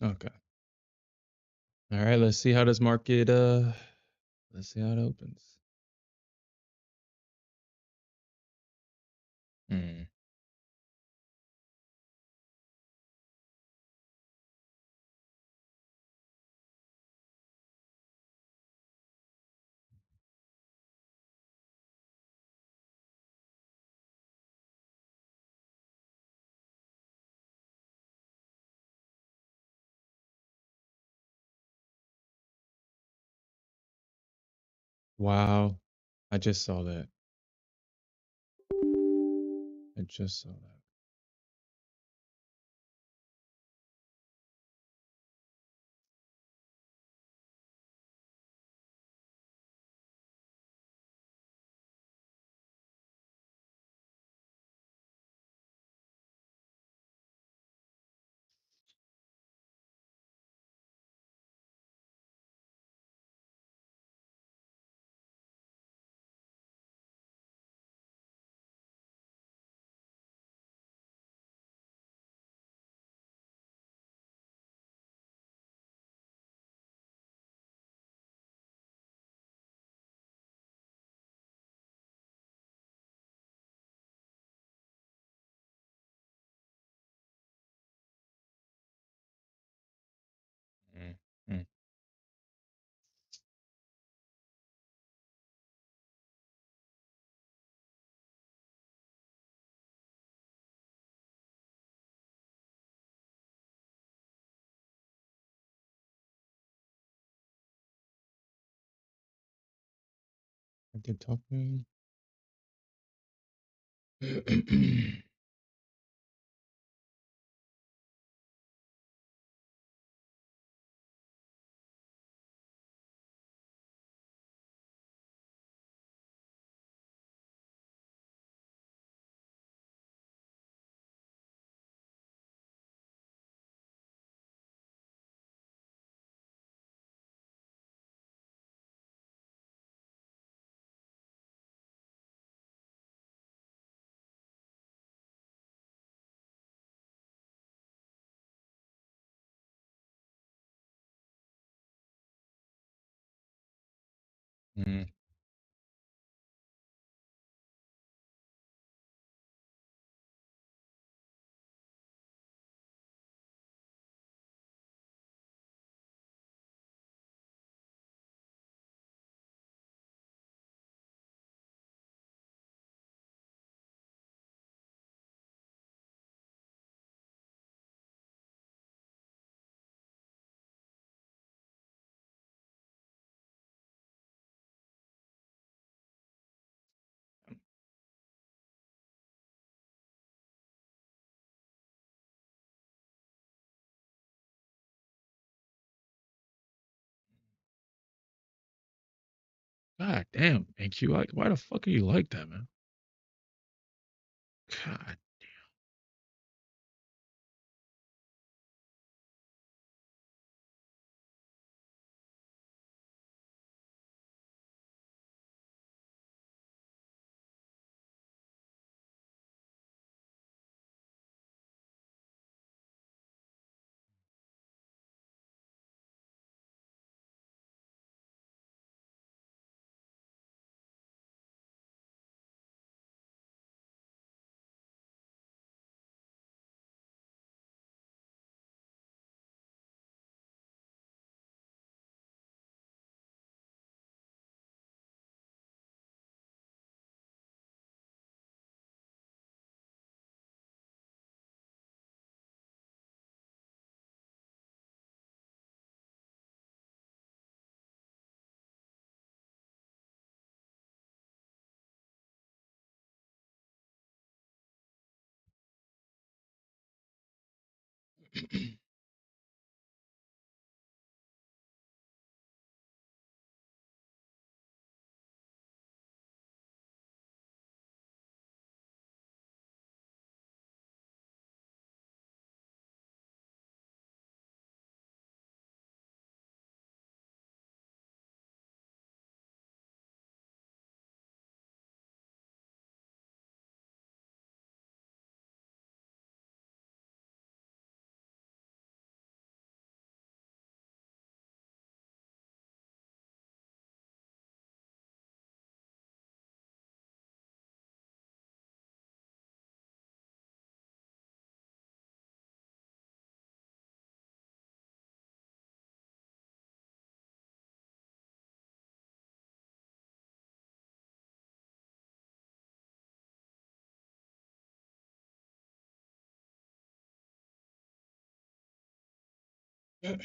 Okay. All right, let's see how this market let's see how it opens. Hmm. Wow. I just saw that. I just saw that. Mm, mm. I did talking. Mm. God damn, AQ, like, why the fuck are you like that, man? God. I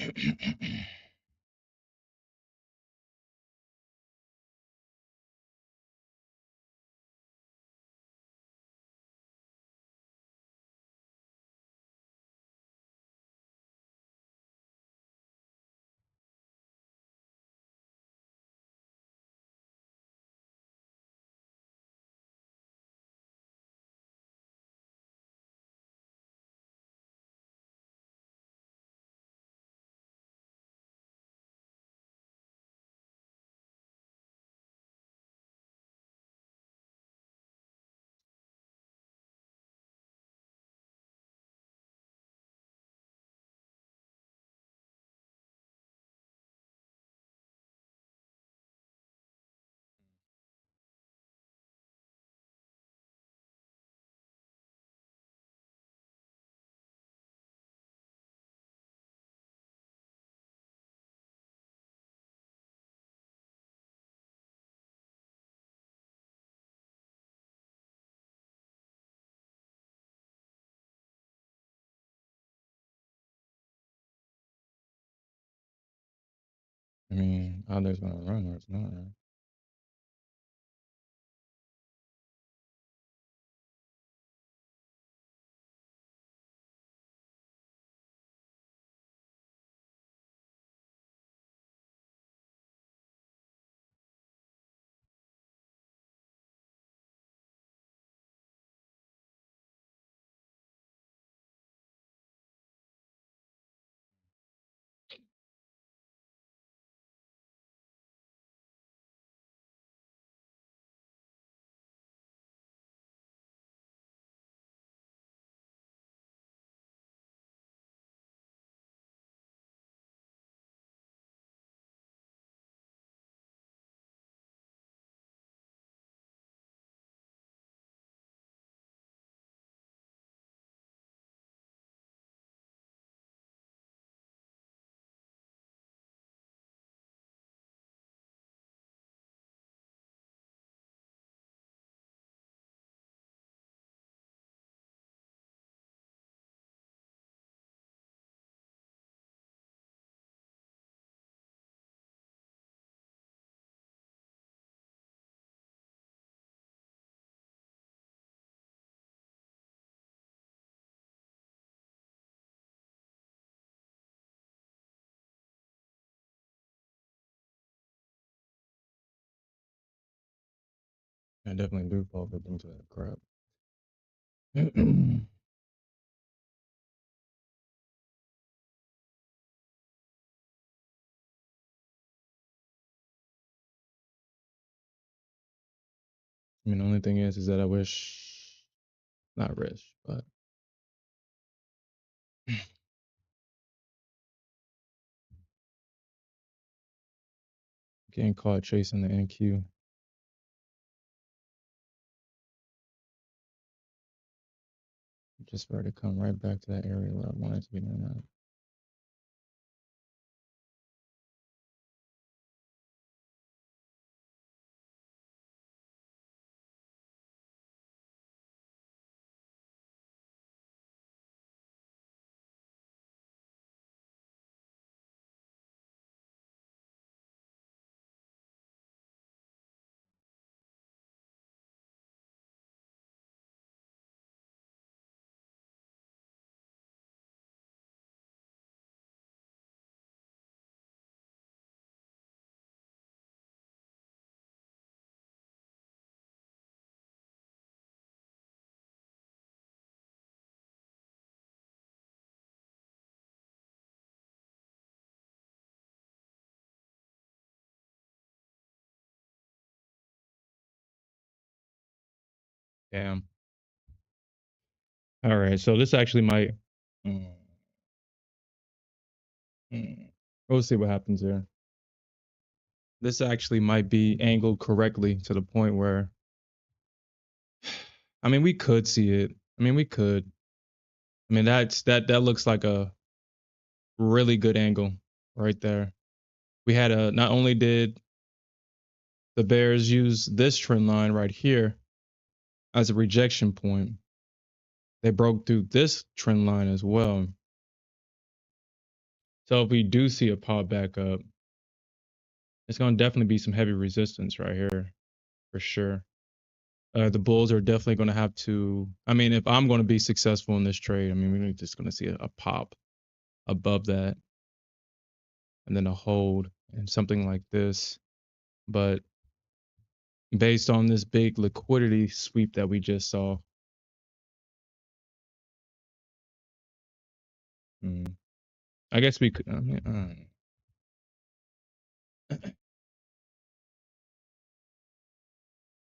mean, either it's gonna run or it's not, right? I definitely do fall victim to that crap. I mean, the only thing is that I wish, not wish, but getting caught chasing the NQ just for it to come right back to that area where I wanted to be doing that. Damn. All right, so this actually might. Mm, We'll see what happens here. This actually might be angled correctly to the point where, I mean, we could see it. I mean, we could. I mean, that looks like a really good angle right there. We had a, not only did the bears use this trend line right here as a rejection point, they broke through this trend line as well So if we do see a pop back up, it's gonna definitely be some heavy resistance right here for sure. The bulls are definitely gonna have to. I mean, if I'm gonna be successful in this trade, I mean, we're just gonna see a pop above that, and then a hold and something like this. But based on this big liquidity sweep that we just saw, mm, I guess we could. I mean,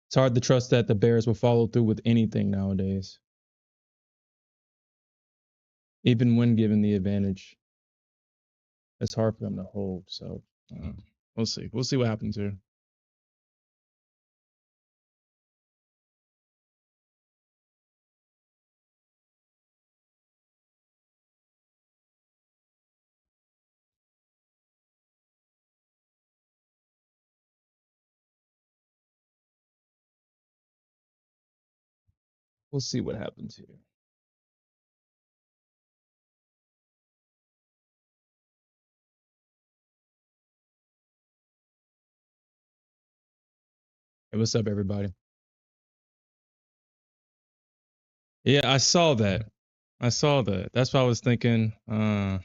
it's hard to trust that the Bears will follow through with anything nowadays, even when given the advantage. It's hard for them to hold. So we'll see. We'll see what happens here. We'll see what happens here. Hey, what's up, everybody? Yeah, I saw that. I saw that. That's why I was thinking. Hmm.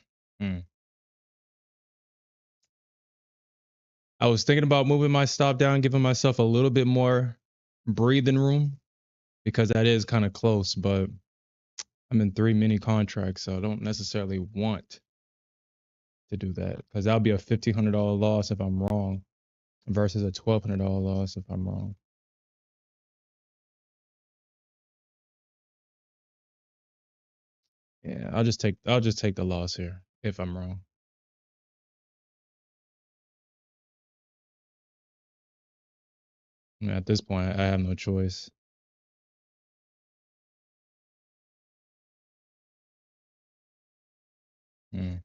I was thinking about moving my stop down, giving myself a little bit more breathing room because that is kind of close. But I'm in 3 mini contracts, so I don't necessarily want to do that because that'll be a $1,500 loss if I'm wrong versus a $1,200 loss if I'm wrong. Yeah, I'll just take the loss here if I'm wrong. I mean, at this point, I have no choice. Mm.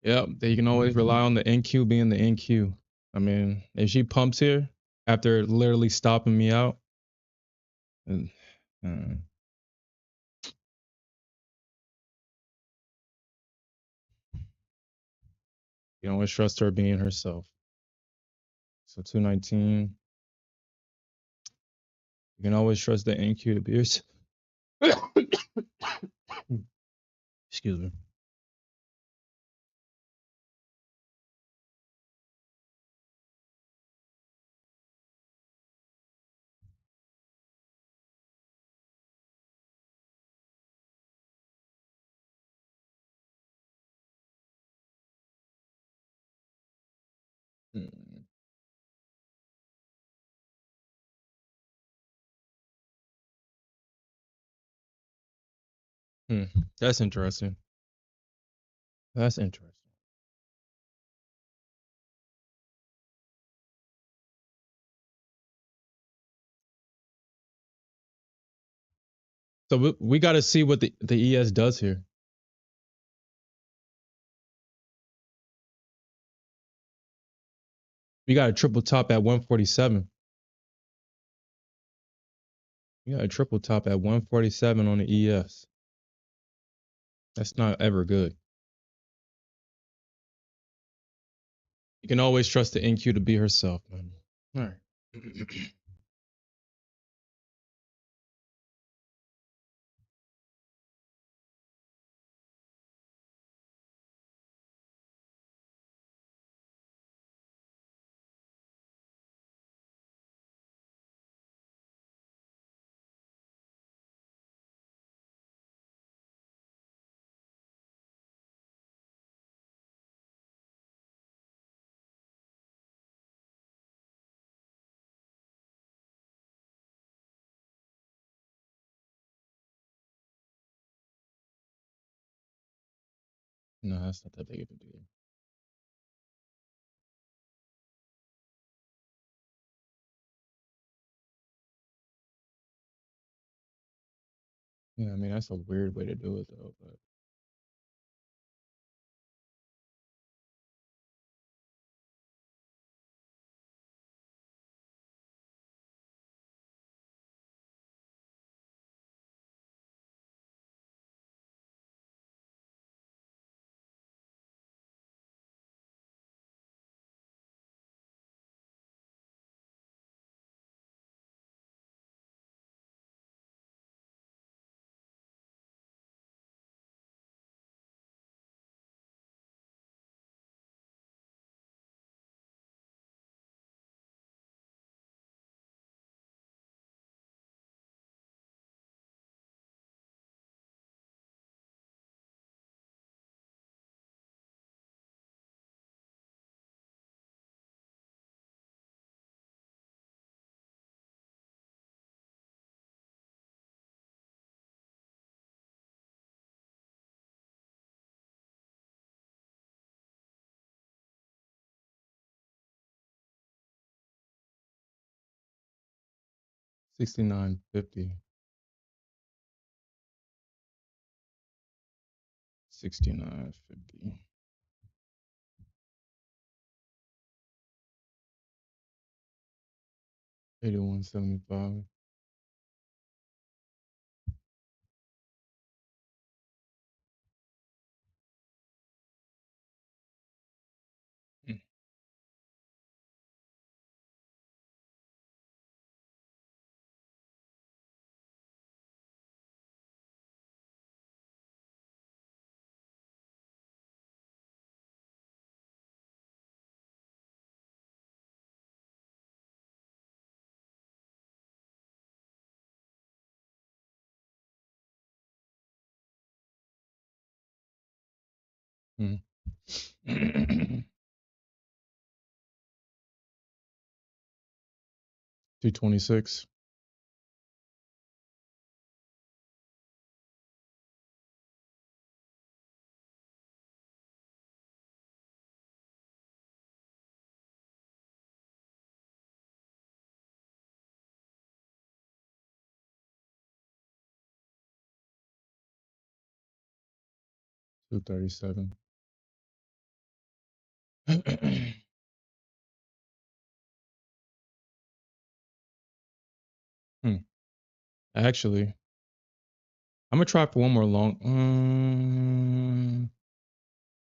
Yep, you can always rely on the NQ being the NQ. I mean, if she pumps here after literally stopping me out, then, uh, you can always trust her being herself. So 219, you can always trust the NQ to be herself. Excuse me. Hmm. Hmm. That's interesting. That's interesting. So we got to see what the ES does here. We got a triple top at 147. We got a triple top at 147 on the ES. That's not ever good. You can always trust the NQ to be herself, man. All right. No, that's not that big of a deal. Yeah, I mean that's a weird way to do it though. But 69.50, 69.50, 81.75. Mm. 226. 237. Hmm. Actually, I'm gonna try for one more long.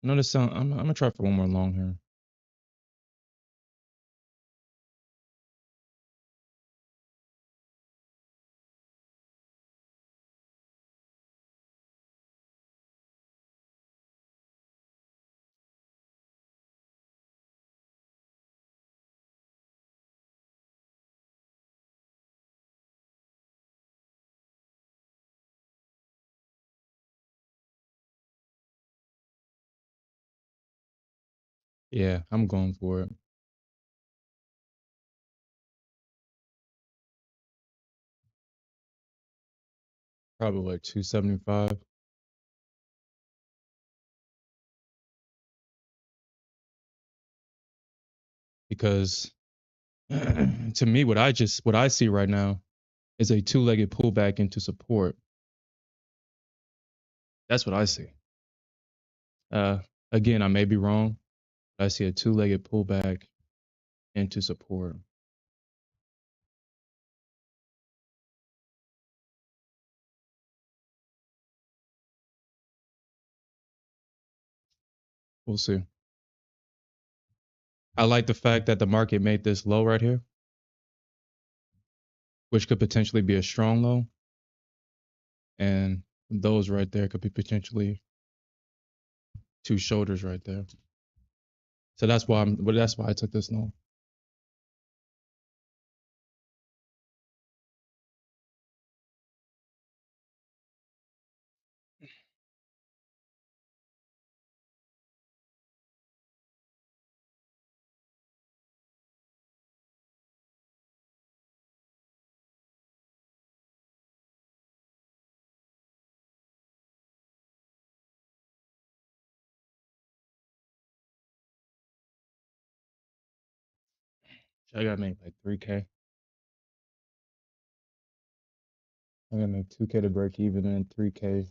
Notice I'm gonna try for one more long here. Yeah, I'm going for it. Probably like 275 because to me, what I see right now is a two-legged pullback into support. That's what I see. Uh, Again, I may be wrong. I see a two-legged pullback into support. We'll see. I like the fact that the market made this low right here, which could potentially be a strong low, and those right there could be potentially two shoulders right there. So that's why I took this long. I gotta make like 3K. I gotta make 2K to break even and 3K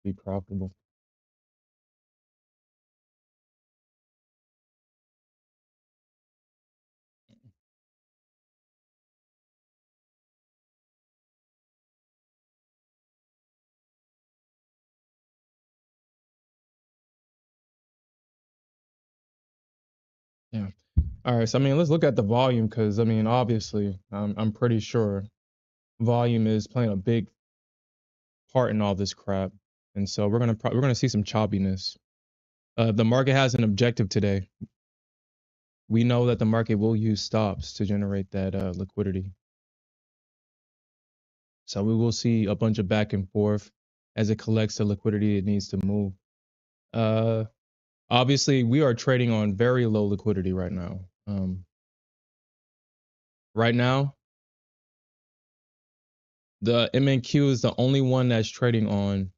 be profitable. Yeah. All right. So I mean, let's look at the volume because I mean, obviously, I'm pretty sure volume is playing a big part in all this crap, and so we're gonna see some choppiness. The market has an objective today. We know that the market will use stops to generate that liquidity. So we will see a bunch of back and forth as it collects the liquidity it needs to move. Uh, Obviously, we are trading on very low liquidity right now. Right now, the MNQ is the only one that's trading on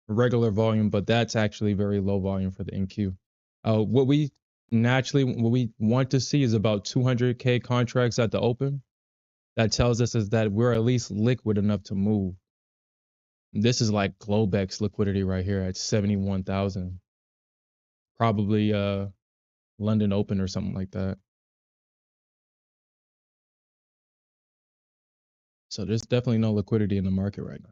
regular volume, but that's actually very low volume for the NQ. What we want to see is about 200K contracts at the open. That tells us is that we're at least liquid enough to move. This is like Globex liquidity right here at 71,000. Probably London Open or something like that. So there's definitely no liquidity in the market right now.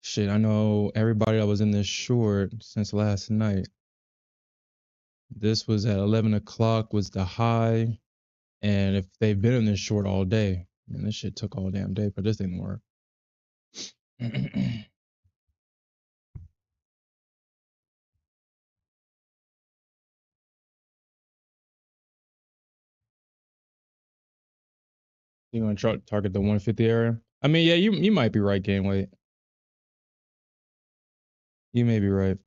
Shit, I know everybody that was in this short since last night. This was at 11 o'clock was the high. And if they've been in this short all day, man, this shit took all damn day, but this didn't work. You want to target the 150 area? I mean, yeah, you might be right, game weight. You may be right.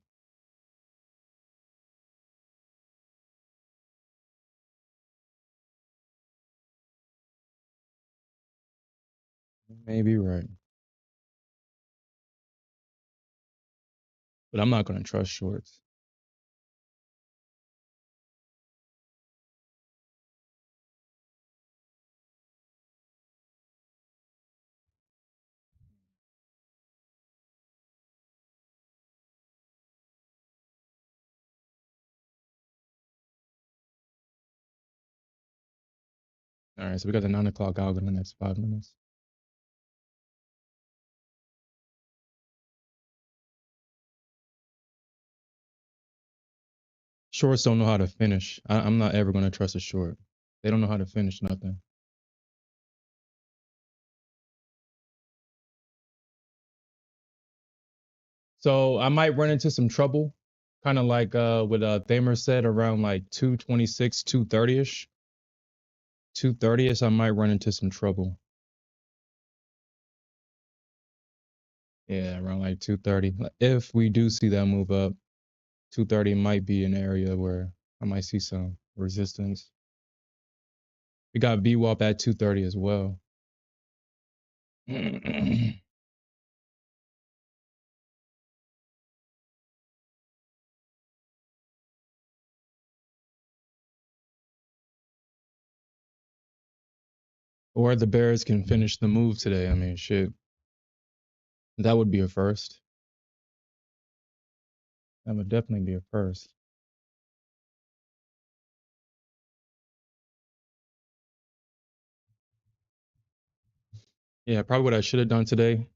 You may be right. But I'm not going to trust shorts. All right, so we got the 9 o'clock out in the next 5 minutes. Shorts don't know how to finish. I'm not ever going to trust a short. They don't know how to finish nothing. So I might run into some trouble, kind of like what Thamer said around like 226, 230ish. 230ish, I might run into some trouble. Yeah, around like 230. If we do see that move up, 230 might be an area where I might see some resistance. We got VWAP at 230 as well. Or the Bears can finish the move today. I mean, shit, that would be a first. That would definitely be a first. Yeah, probably what I should have done today.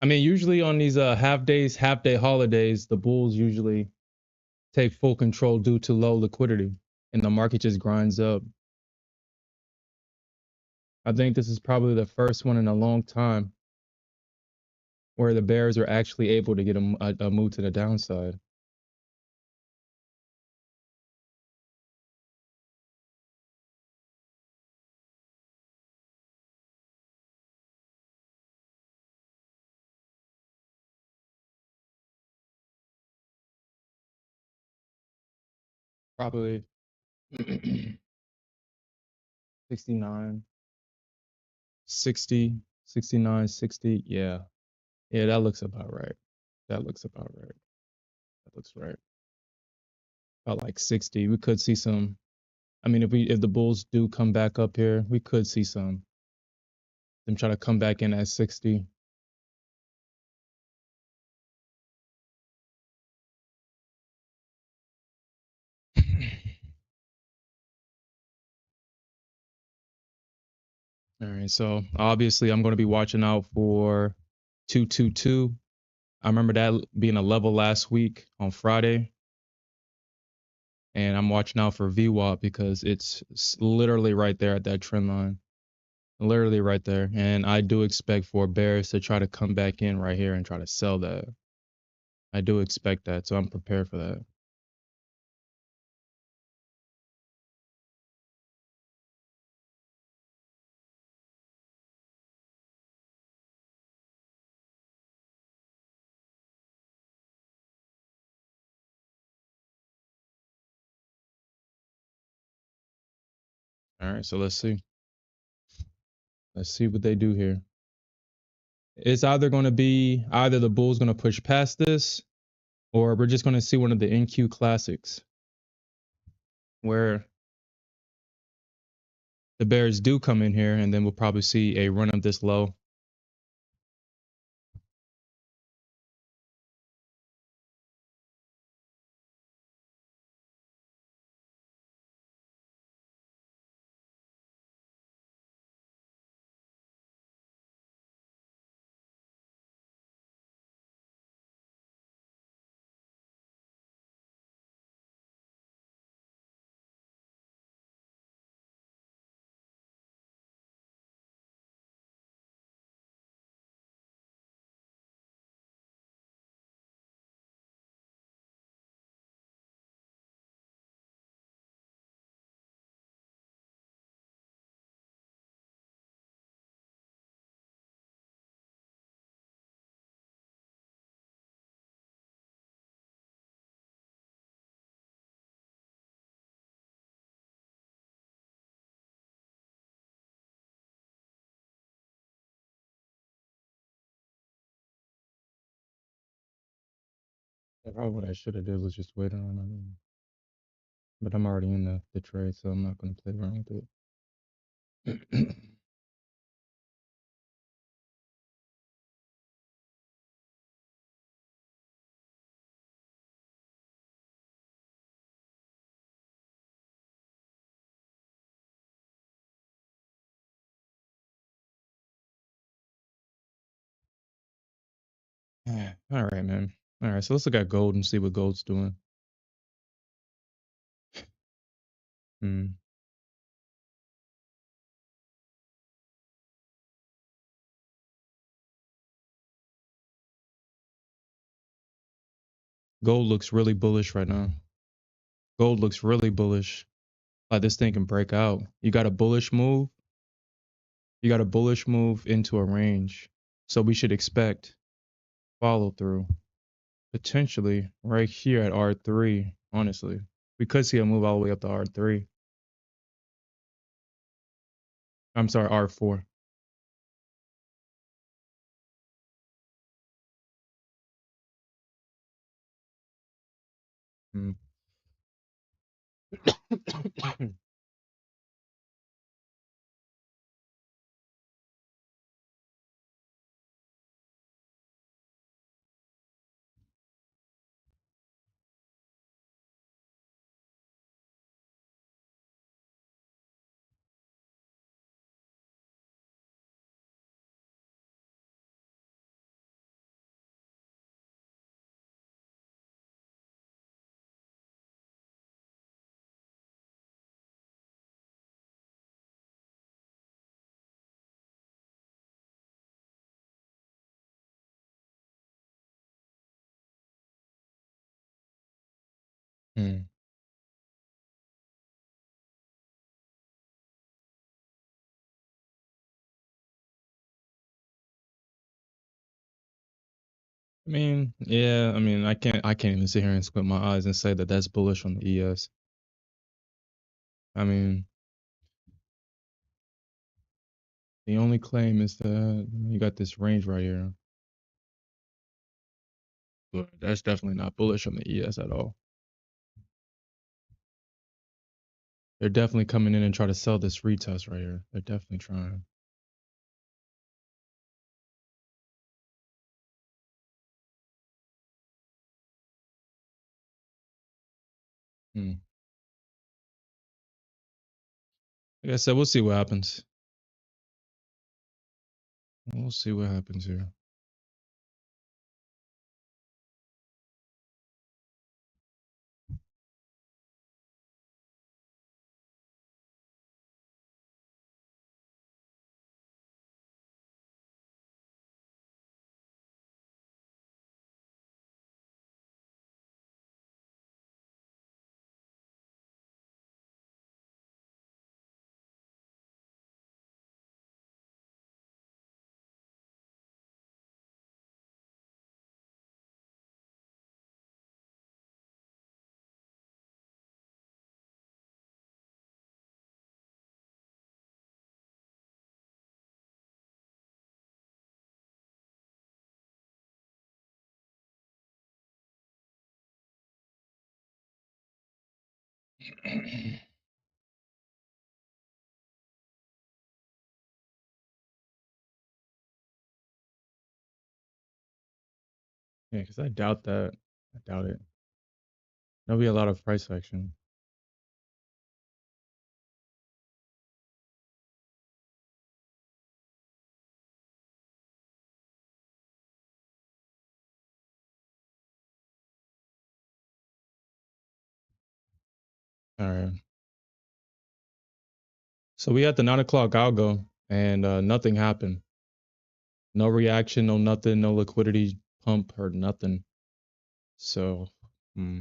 I mean, usually on these half days, half day holidays, the Bulls usually take full control due to low liquidity, and the market just grinds up. I think this is probably the first one in a long time where the Bears are actually able to get a move to the downside. Probably 69, 60, 69, 60. Yeah. Yeah, that looks about right. That looks about right. That looks right. About like 60. We could see some. I mean, if the Bulls do come back up here, we could see some them try to come back in at 60. All right, so obviously I'm going to be watching out for 222. I remember that being a level last week on Friday, and I'm watching out for VWAP because it's literally right there at that trend line, literally right there. And I do expect for Bears to try to come back in right here and try to sell that. I do expect that, so I'm prepared for that. All right, so let's see. Let's see what they do here. It's either going to be either the Bulls going to push past this, or we're just going to see one of the NQ classics where the Bears do come in here, and then we'll probably see a run up this low. Probably what I should have did was just wait on it. But I'm already in the trade, so I'm not going to play around with it. All right, man. All right, so let's look at gold and see what gold's doing. Hmm. Gold looks really bullish right now. Gold looks really bullish. Like this thing can break out. You got a bullish move. You got a bullish move into a range. So we should expect follow through. Potentially right here at R3, honestly. We could see a move all the way up to R3. I'm sorry, R4. Mm. Mm. I mean, yeah, I mean, I can't even sit here and squint my eyes and say that that's bullish on the ES. I mean, the only claim is that you got this range right here, but that's definitely not bullish on the ES at all. They're definitely coming in and try to sell this retest right here. They're definitely trying. Hmm. Like I said, we'll see what happens. We'll see what happens here. Yeah, because I doubt that. I doubt it. There'll be a lot of price action. All right. So we at the 9 o'clock algo, and nothing happened. No reaction, no nothing, no liquidity pump or nothing. So, hmm.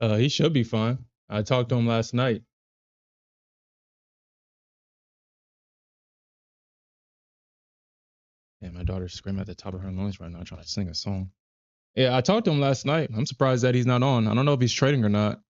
He should be fine. I talked to him last night. Yeah, my daughter's screaming at the top of her lungs right now, trying to sing a song. Yeah, I talked to him last night. I'm surprised that he's not on. I don't know if he's trading or not.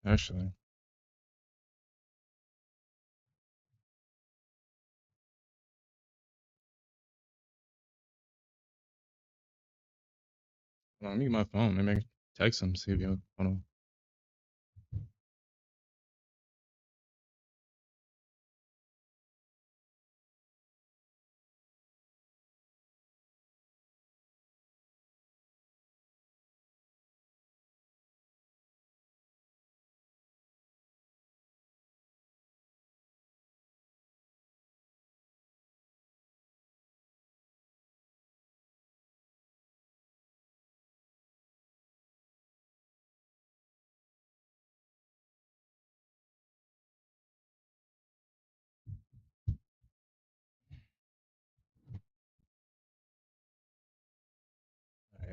Actually, well, let me get my phone. Maybe I can text him, see if you hold on.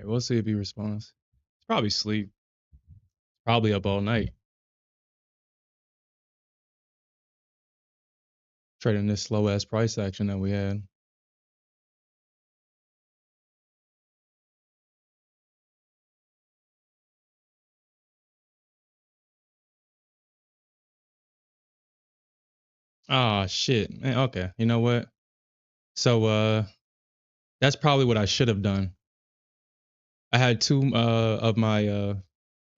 right, we'll see if he responds. It's probably sleep. Probably up all night trading this slow ass price action that we had. Ah, shit. Man, okay. You know what? So that's probably what I should have done. I had two of my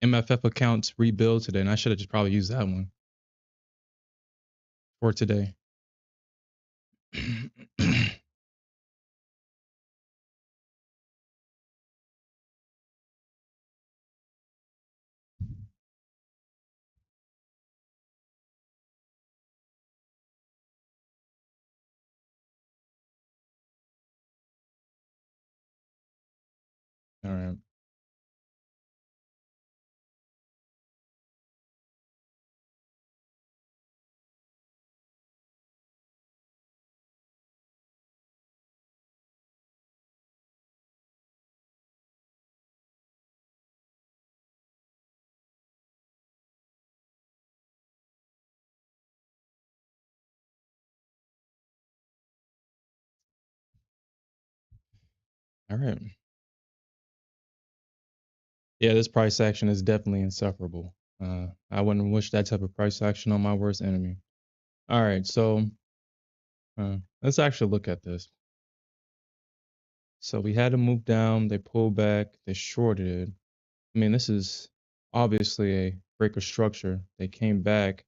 MFF accounts rebuild today, and I should have just probably used that one for today. All right. All right. Yeah, this price action is definitely insufferable. I wouldn't wish that type of price action on my worst enemy. All right, so let's actually look at this. So we had to move down, they pulled back, they shorted it. I mean, this is obviously a break of structure. They came back.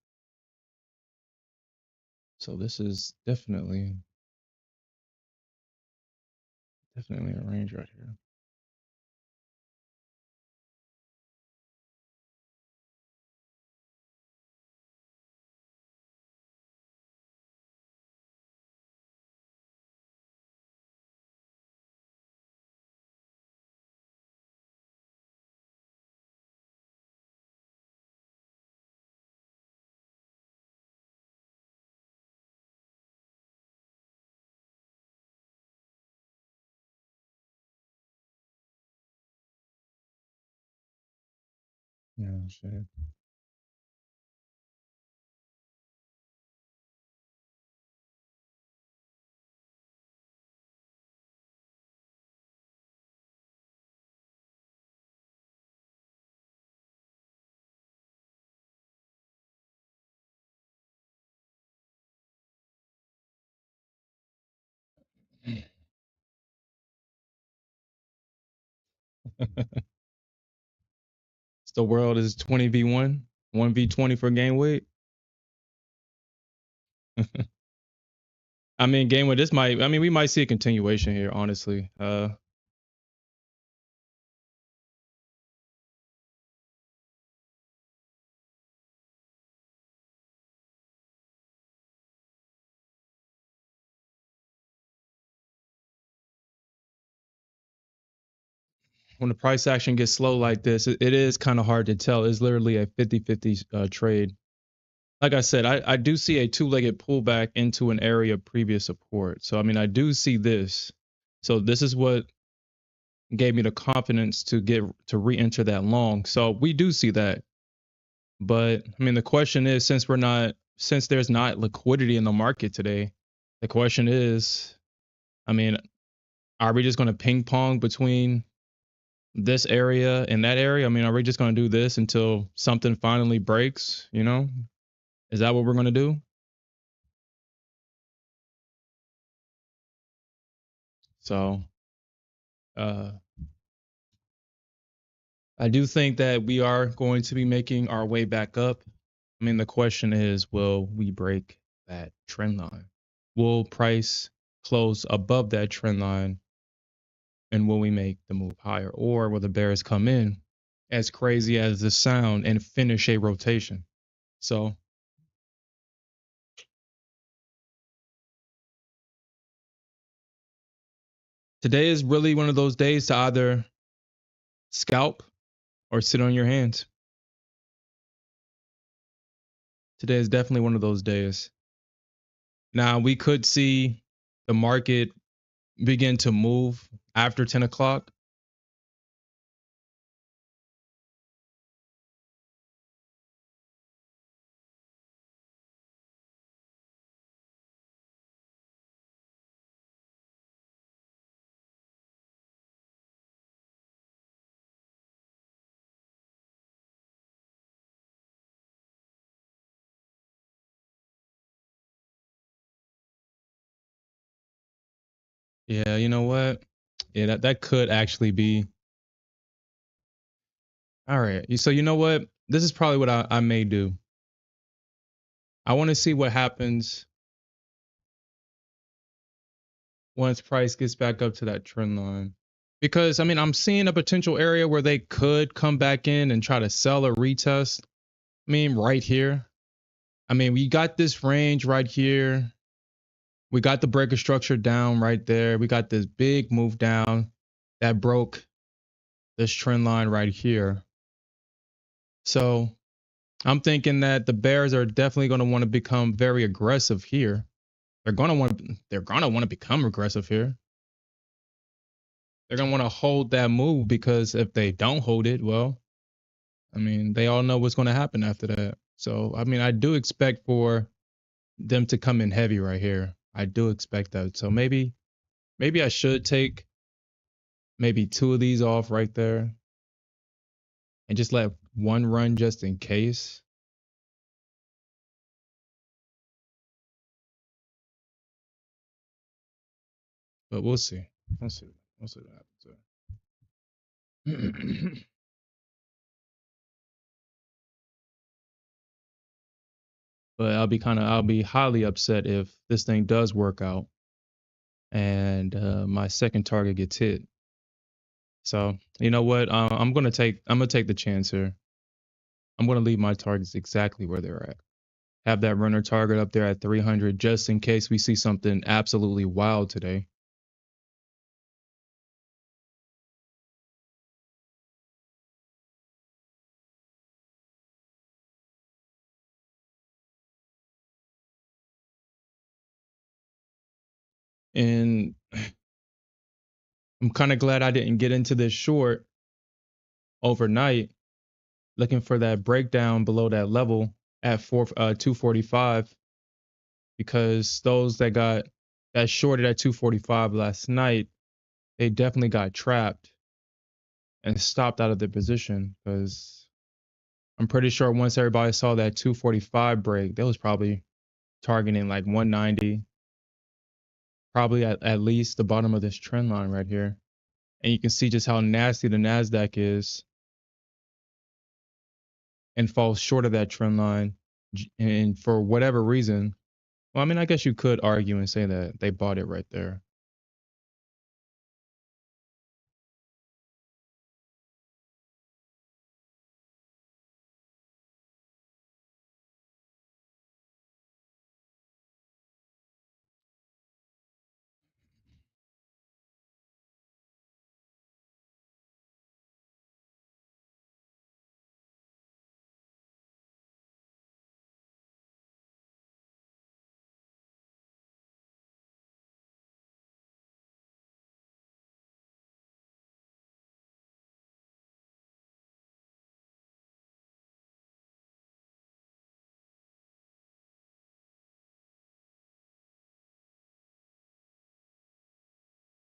So this is definitely a range right here. Yeah, shit. The world is 20v1, 1v20 for game weight. I mean, game weight. This might. I mean, we might see a continuation here. Honestly, when the price action gets slow like this, it is kind of hard to tell. It's literally a 50-50 trade. Like I said, I do see a two-legged pullback into an area of previous support. So I mean, I do see this. So this is what gave me the confidence to get to re-enter that long. So we do see that. But I mean, the question is, since there's not liquidity in the market today, the question is, I mean, are we just going to ping pong between this area and that area? I mean, are we just going to do this until something finally breaks? You know, is that what we're going to do? So, uh, I do think that we are going to be making our way back up. I mean, the question is, will we break that trend line? Will price close above that trend line, and will we make the move higher? Or will the bears come in, as crazy as the sound, and finish a rotation? So today is really one of those days to either scalp or sit on your hands. Today is definitely one of those days. Now, we could see the market begin to move after 10 o'clock. Yeah, you know what? Yeah, that could actually be. All right. So you know what? This is probably what I may do. I want to see what happens once price gets back up to that trend line. Because I mean, I'm seeing a potential area where they could come back in and try to sell or retest. I mean, right here. I mean, we got this range right here. We got the breaker structure down right there. We got this big move down that broke this trend line right here. So I'm thinking that the bears are definitely going to want to become very aggressive here. They're gonna want to become aggressive here. They're gonna want to hold that move because if they don't hold it, well, I mean, they all know what's going to happen after that. So I mean, I do expect for them to come in heavy right here. I do expect that. So maybe I should take maybe two of these off right there and just let one run just in case. But we'll see. We'll see. We'll see what happens. But I'll be highly upset if this thing does work out and my second target gets hit. So you know what? I'm gonna take the chance here. I'm gonna leave my targets exactly where they're at. Have that runner target up there at 300 just in case we see something absolutely wild today. And I'm kind of glad I didn't get into this short overnight, looking for that breakdown below that level at 245, because those that shorted at 245 last night, they definitely got trapped and stopped out of their position because I'm pretty sure once everybody saw that 245 break, they was probably targeting like 190, probably at least the bottom of this trend line right here. And you can see just how nasty the Nasdaq is and falls short of that trend line. And for whatever reason, well, I mean, I guess you could argue and say that they bought it right there.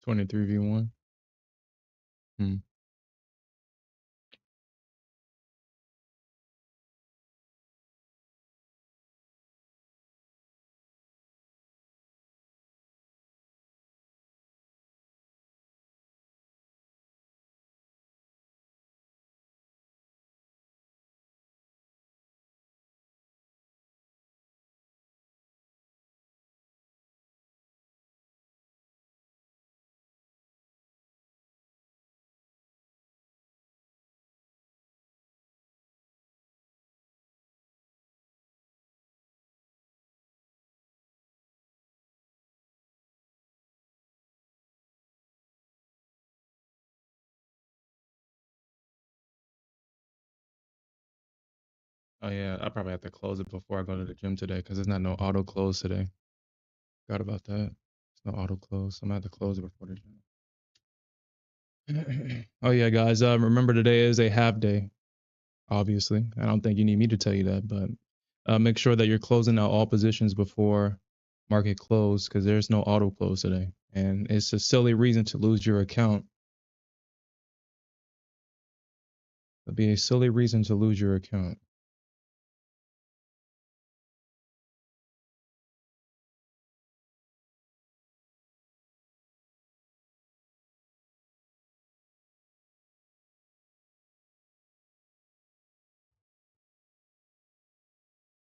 23v1. Hmm. Oh yeah, I probably have to close it before I go to the gym today because there's not no auto close today. Forgot about that. There's no auto close. I'm gonna have to close it before the gym. Oh yeah, guys. Remember today is a half day. Obviously, I don't think you need me to tell you that, but make sure that you're closing out all positions before market close because there's no auto close today, and it's a silly reason to lose your account. It'd be a silly reason to lose your account.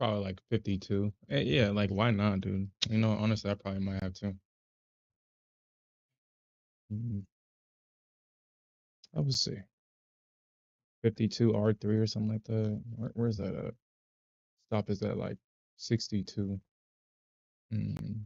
Probably like 52. Yeah, like why not, dude? You know, honestly, I probably might have to. Mhm. I would say 52 R3 or something like that. Where's that at? Stop is at like 62. Mm.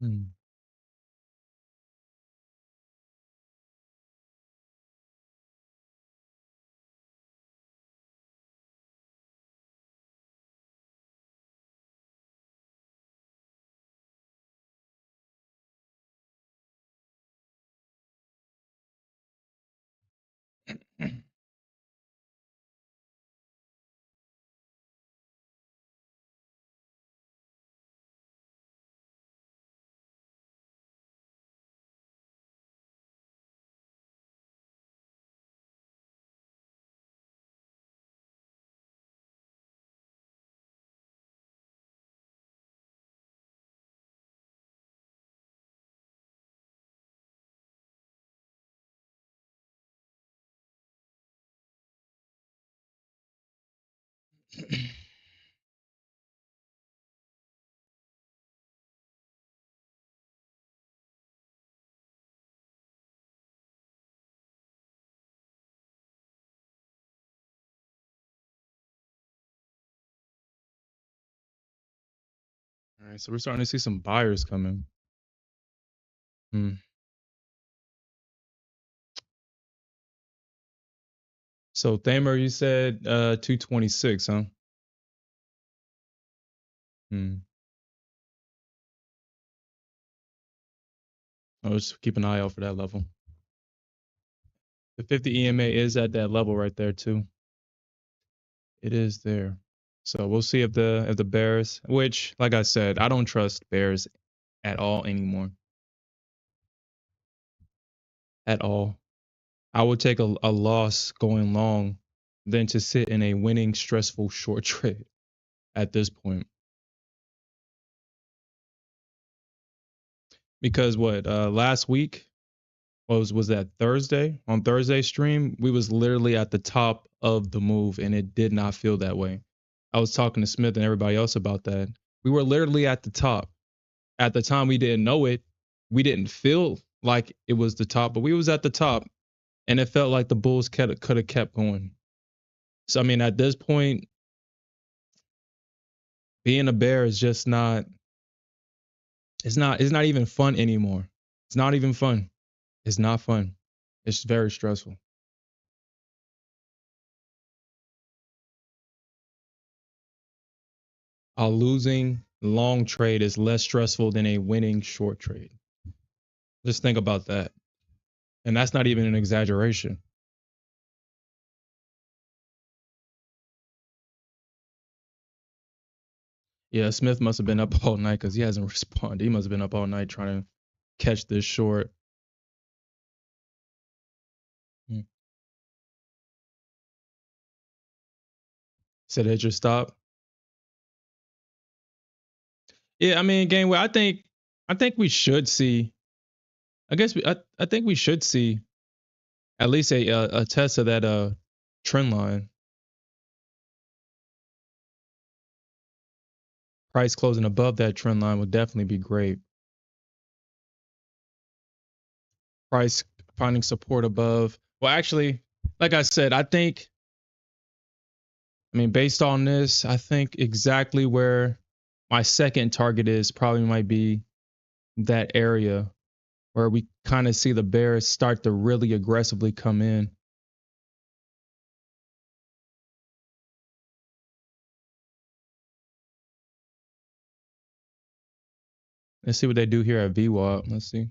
Mm. All right, so we're starting to see some buyers coming. Hmm. So Thamer, you said 226, huh? Hmm. I'll just keep an eye out for that level. The 50 EMA is at that level right there too. It is there. So we'll see if the Bears, which like I said, I don't trust Bears at all anymore. At all. I would take a loss going long than to sit in a winning stressful short trade at this point. Because what last week was that Thursday? On Thursday stream, we was literally at the top of the move and it did not feel that way. I was talking to Smith and everybody else about that. We were literally at the top. At the time we didn't know it. We didn't feel like it was the top, but we was at the top and it felt like the Bulls could have kept going. So I mean, at this point, being a Bear is just not. It's not even fun anymore. It's not even fun. It's not fun. It's very stressful. A losing long trade is less stressful than a winning short trade. Just think about that. And that's not even an exaggeration. Yeah, Smith must have been up all night because he hasn't responded. He must have been up all night trying to catch this short. Hmm. Said it just stop. Yeah, I mean, Gameway, I think we should see. I think we should see at least a test of that trend line. Price closing above that trend line would definitely be great. Price finding support above. Well, actually, like I said, I mean, based on this, I think exactly where my second target is probably might be that area where we kind of see the bears start to really aggressively come in. Let's see what they do here at VWAP. Let's see.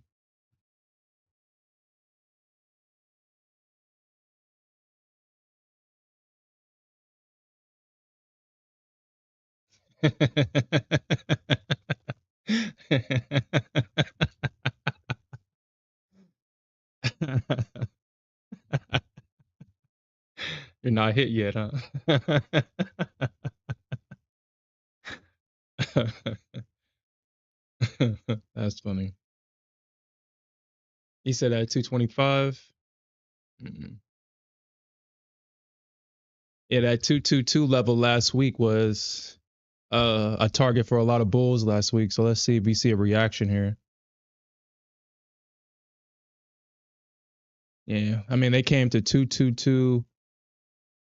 You're not hit yet, huh? That's funny. He said at 225. Mm. Yeah, that 222 level last week was a target for a lot of bulls last week. So let's see if we see a reaction here. Yeah, I mean they came to 222,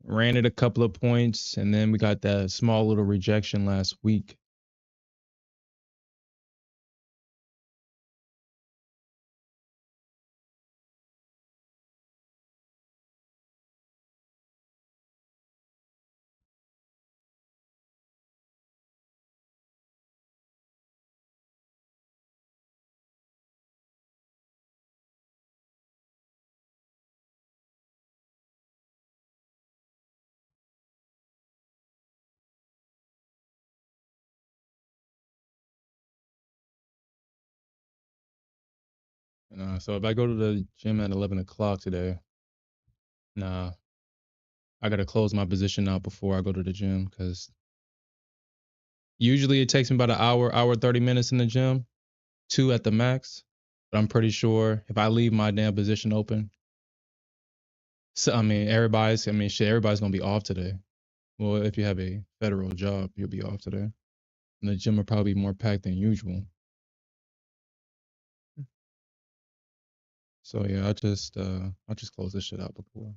ran it a couple of points, and then we got that small little rejection last week. So if I go to the gym at 11 o'clock today, nah, I gotta close my position out before I go to the gym because usually it takes me about an hour 30 minutes in the gym, 2 at the max. But I'm pretty sure if I leave my damn position open, so I mean everybody's gonna be off today. Well, if you have a federal job, you'll be off today. And the gym will probably be more packed than usual. So yeah, I'll just close this shit out before.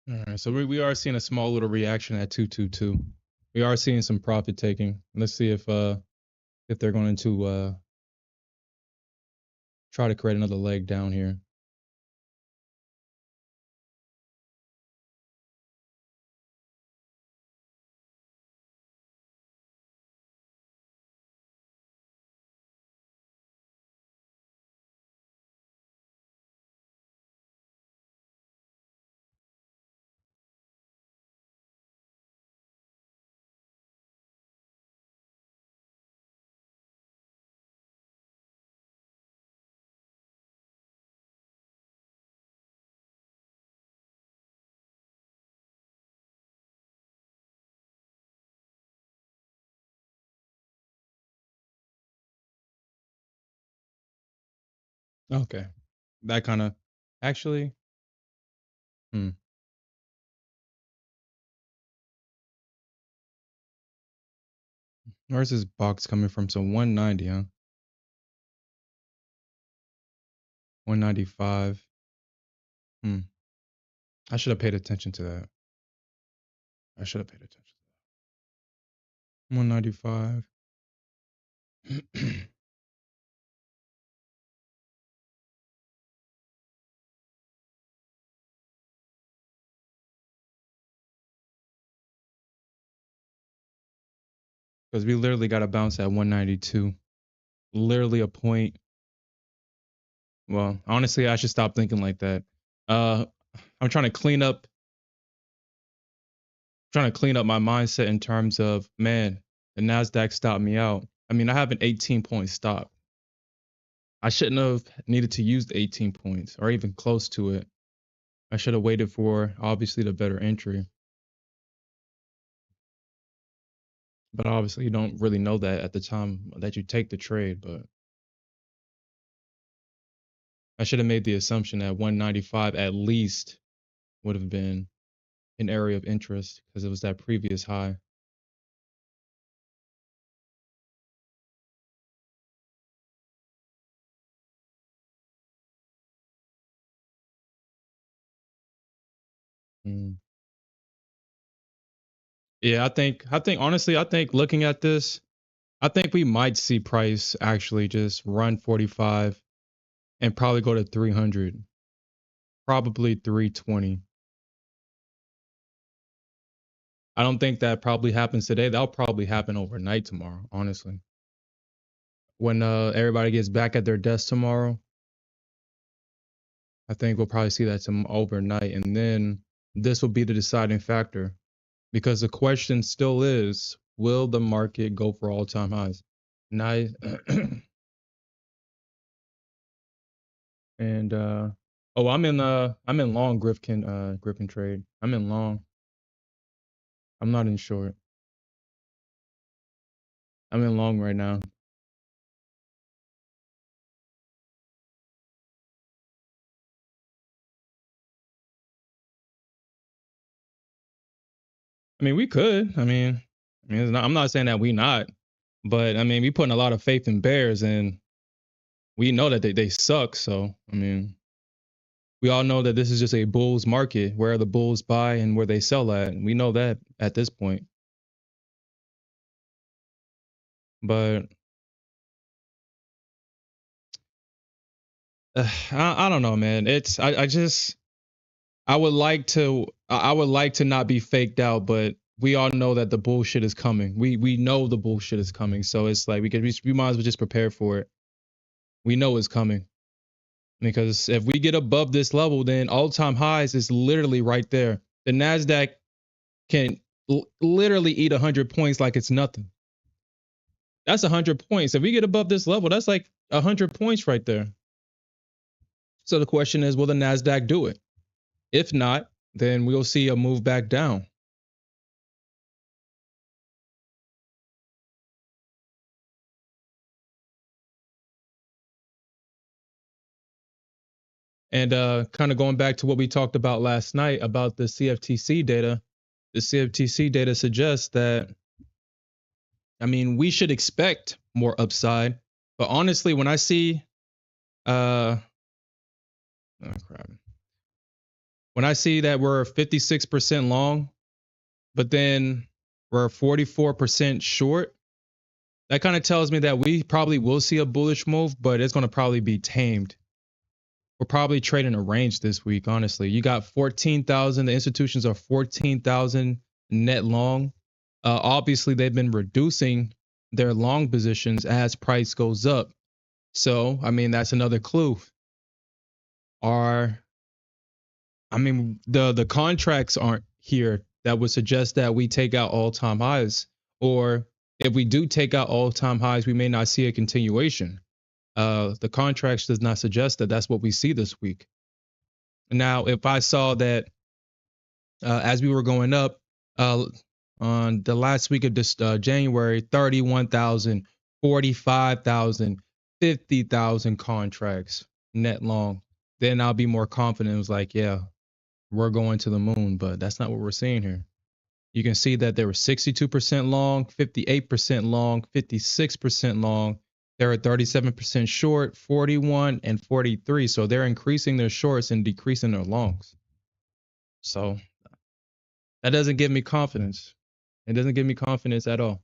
All right, so we are seeing a small little reaction at 222. We are seeing some profit taking. Let's see if they're going to try to create another leg down here. Okay, that kind of actually. Hmm. Where's this box coming from? So 190, huh? 195. Hmm. I should have paid attention to that. I should have paid attention. 195. Because we literally got a bounce at 192. Literally a point. Well, honestly, I should stop thinking like that. Uh, I'm trying to clean up my mindset in terms of, man, the Nasdaq stopped me out. I mean, I have an 18-point stop. I shouldn't have needed to use the 18 points or even close to it. I should have waited for obviously the better entry. But obviously, you don't really know that at the time that you take the trade. But I should have made the assumption that 195 at least would have been an area of interest because it was that previous high. Mm. Yeah, I think honestly, I think looking at this, I think we might see price actually just run 45 and probably go to 300, probably 320. I don't think that probably happens today. That'll probably happen overnight tomorrow, honestly. When everybody gets back at their desk tomorrow, I think we'll probably see that some overnight, and then this will be the deciding factor because the question still is, will the market go for all-time highs? Nice. And oh, I'm in long Griffin trade. I'm in long. I'm not in short. I'm in long right now. I mean, we could. It's not, I'm not saying that we not, but I mean, we putting a lot of faith in bears, and we know that they suck. So I mean, we all know that this is just a bulls market where the bulls buy and where they sell at. We know that at this point. But I don't know, man. It's I just I would like to not be faked out, but we all know that the bullshit is coming. We know the bullshit is coming. So it's like we might as well just prepare for it. We know it's coming. Because if we get above this level, then all-time highs is literally right there. The Nasdaq can literally eat 100 points like it's nothing. That's 100 points. If we get above this level, that's like 100 points right there. So the question is, will the Nasdaq do it? If not, then we'll see a move back down. And kind of going back to what we talked about last night about the CFTC data, the CFTC data suggests that, I mean, we should expect more upside. But honestly, when I see, oh crap, when I see that we're 56% long, but then we're 44% short, that kind of tells me that we probably will see a bullish move, but it's going to probably be tamed. We're probably trading a range this week, honestly. You got 14,000. The institutions are 14,000 net long. Obviously, they've been reducing their long positions as price goes up. So, I mean, that's another clue. Are I mean, the contracts aren't here that would suggest that we take out all-time highs, or if we do take out all-time highs, we may not see a continuation. The contracts does not suggest that that's what we see this week. Now, if I saw that as we were going up uh, on the last week of this January, 31,000, 45,000, 50,000 contracts net long, then I'll be more confident. It was like, yeah, we're going to the moon, but that's not what we're seeing here. You can see that they were 62% long, 58% long, 56% long. They're at 37% short, 41 and 43. So they're increasing their shorts and decreasing their longs. So that doesn't give me confidence. It doesn't give me confidence at all.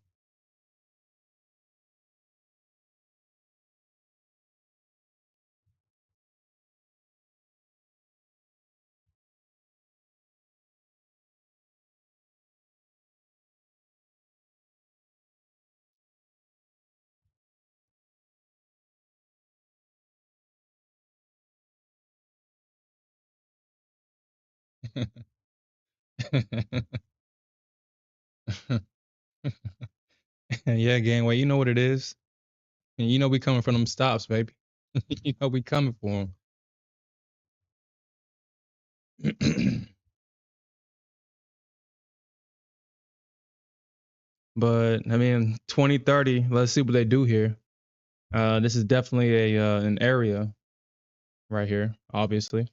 Yeah, gang. You know what it is. And you know we coming from them stops, baby. You know we coming for them. But I mean, 2030. Let's see what they do here. This is definitely a an area right here. Obviously,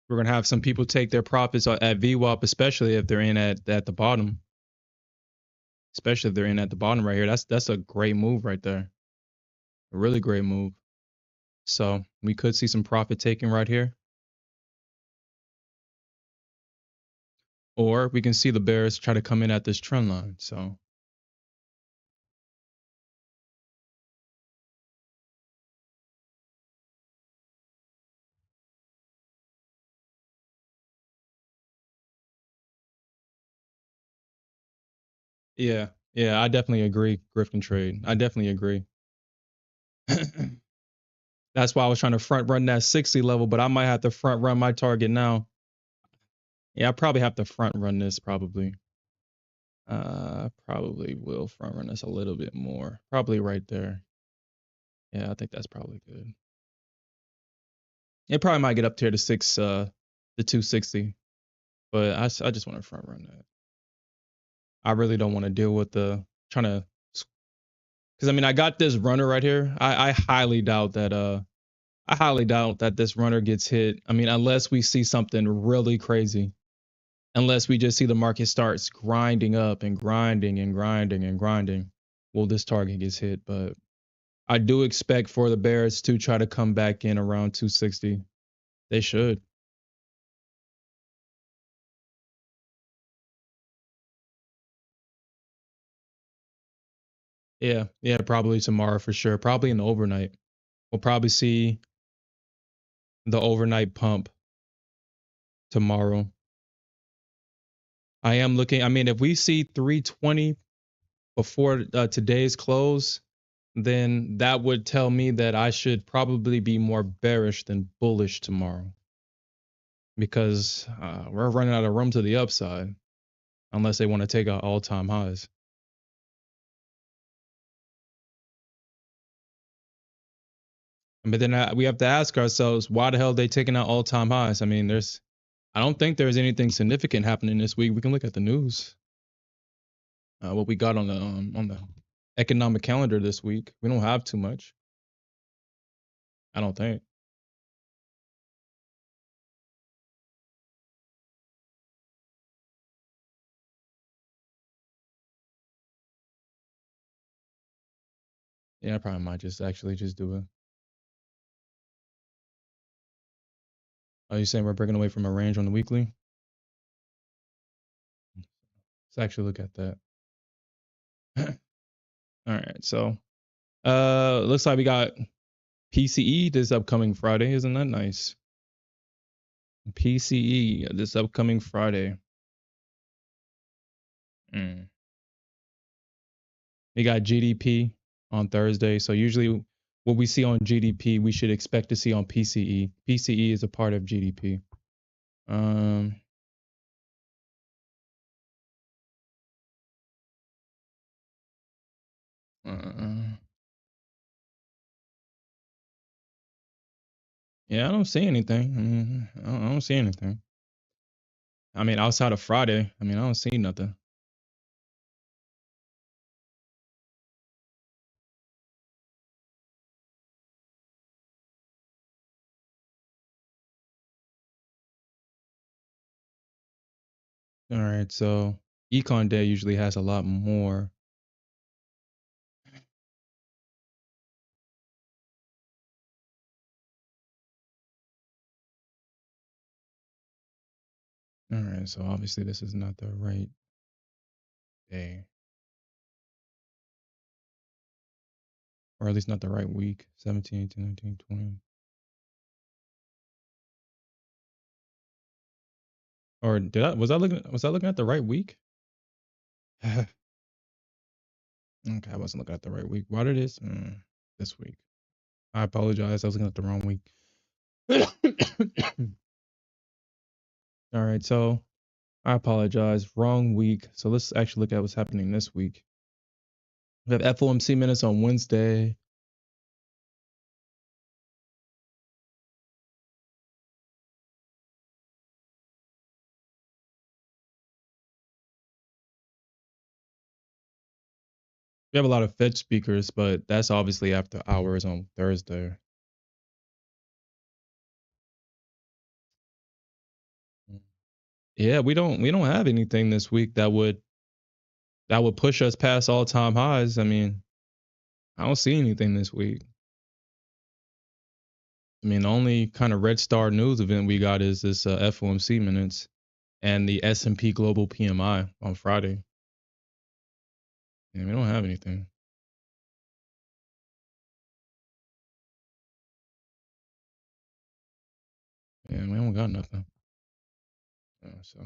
we're gonna have some people take their profits at VWAP, especially if they're in at the bottom. Especially if they're in at the bottom right here. That's a great move right there. A really great move. So we could see some profit taking right here. or we can see the bears try to come in at this trend line. So yeah, yeah, I definitely agree. Grift and trade. I definitely agree. That's why I was trying to front run that 60 level, but I might have to front run my target now. Yeah, I probably have to front run this probably. Probably will front run this a little bit more. Probably right there. Yeah, I think that's probably good. It probably might get up to the 260, but I just want to front run that. I really don't want to deal with the trying to, because I mean I got this runner right here. I highly doubt that I highly doubt that this runner gets hit. I mean, unless we see something really crazy. Unless we just see the market starts grinding up and grinding and grinding and grinding, well, this target gets hit. But I do expect for the Bears to try to come back in around 260. They should. Yeah, yeah, probably tomorrow for sure. Probably in the overnight. We'll probably see the overnight pump tomorrow. I am looking. I mean, if we see 320 before today's close, then that would tell me that I should probably be more bearish than bullish tomorrow because we're running out of room to the upside unless they want to take out all-time highs. But then we have to ask ourselves, why the hell are they taking out all-time highs? I mean, I don't think there's anything significant happening this week. We can look at the news. What we got on the economic calendar this week. We don't have too much. I don't think. Yeah, I probably might just actually just do it. Are you saying we're breaking away from a range on the weekly? Let's actually look at that. All right, so looks like we got PCE this upcoming Friday. Isn't that nice? PCE this upcoming Friday. Mm. We got GDP on Thursday. So usually what we see on GDP, we should expect to see on PCE. PCE is a part of GDP. Um, uh, yeah, I don't see anything. I mean, I don't see anything. I mean, outside of Friday, I mean, I don't see nothing. All right, so Econ Day usually has a lot more. All right, so obviously this is not the right day, or at least not the right week. 17, 18, 19, 20. Or was I looking at the right week? Okay, I wasn't looking at the right week. What it is? This week. I apologize. I was looking at the wrong week. All right, so I apologize. Wrong week. So let's actually look at what's happening this week. We have FOMC minutes on Wednesday. We have a lot of Fed speakers, but that's obviously after hours on Thursday. Yeah, we don't have anything this week that would push us past all-time highs. I mean, I don't see anything this week. I mean, the only kind of red star news event we got is this FOMC minutes. and the S&P Global PMI on Friday. And we don't have anything. Yeah, we don't got nothing. So,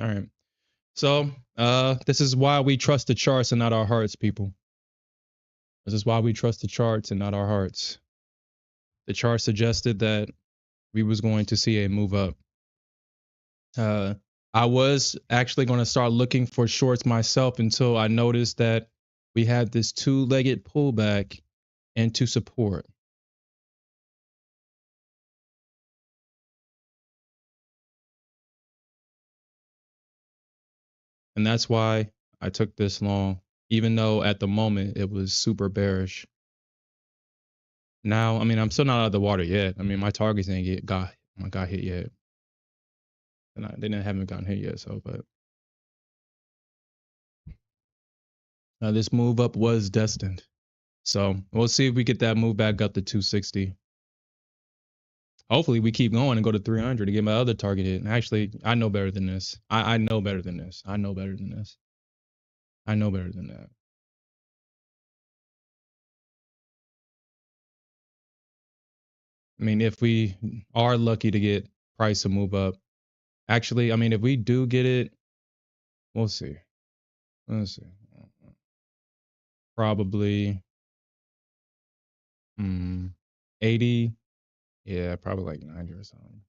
all right. So, this is why we trust the charts and not our hearts, people. This is why we trust the charts and not our hearts. The chart suggested that we was going to see a move up. I was actually going to start looking for shorts myself until I noticed that we had this two-legged pullback into support. And that's why I took this long, even though at the moment it was super bearish. Now, I mean, I'm still not out of the water yet. I mean, my targets ain't got hit yet. And they haven't gotten hit yet. So, but this move up was destined. So we'll see if we get that move back up to 260. Hopefully we keep going and go to 300 to get my other target hit. And actually, I know better than this. I know better than this. I know better than this. I know better than that. I mean, if we are lucky to get price to move up, actually, I mean, if we do get it, we'll see. Let's see. Probably 80. Yeah, probably like 90 or something.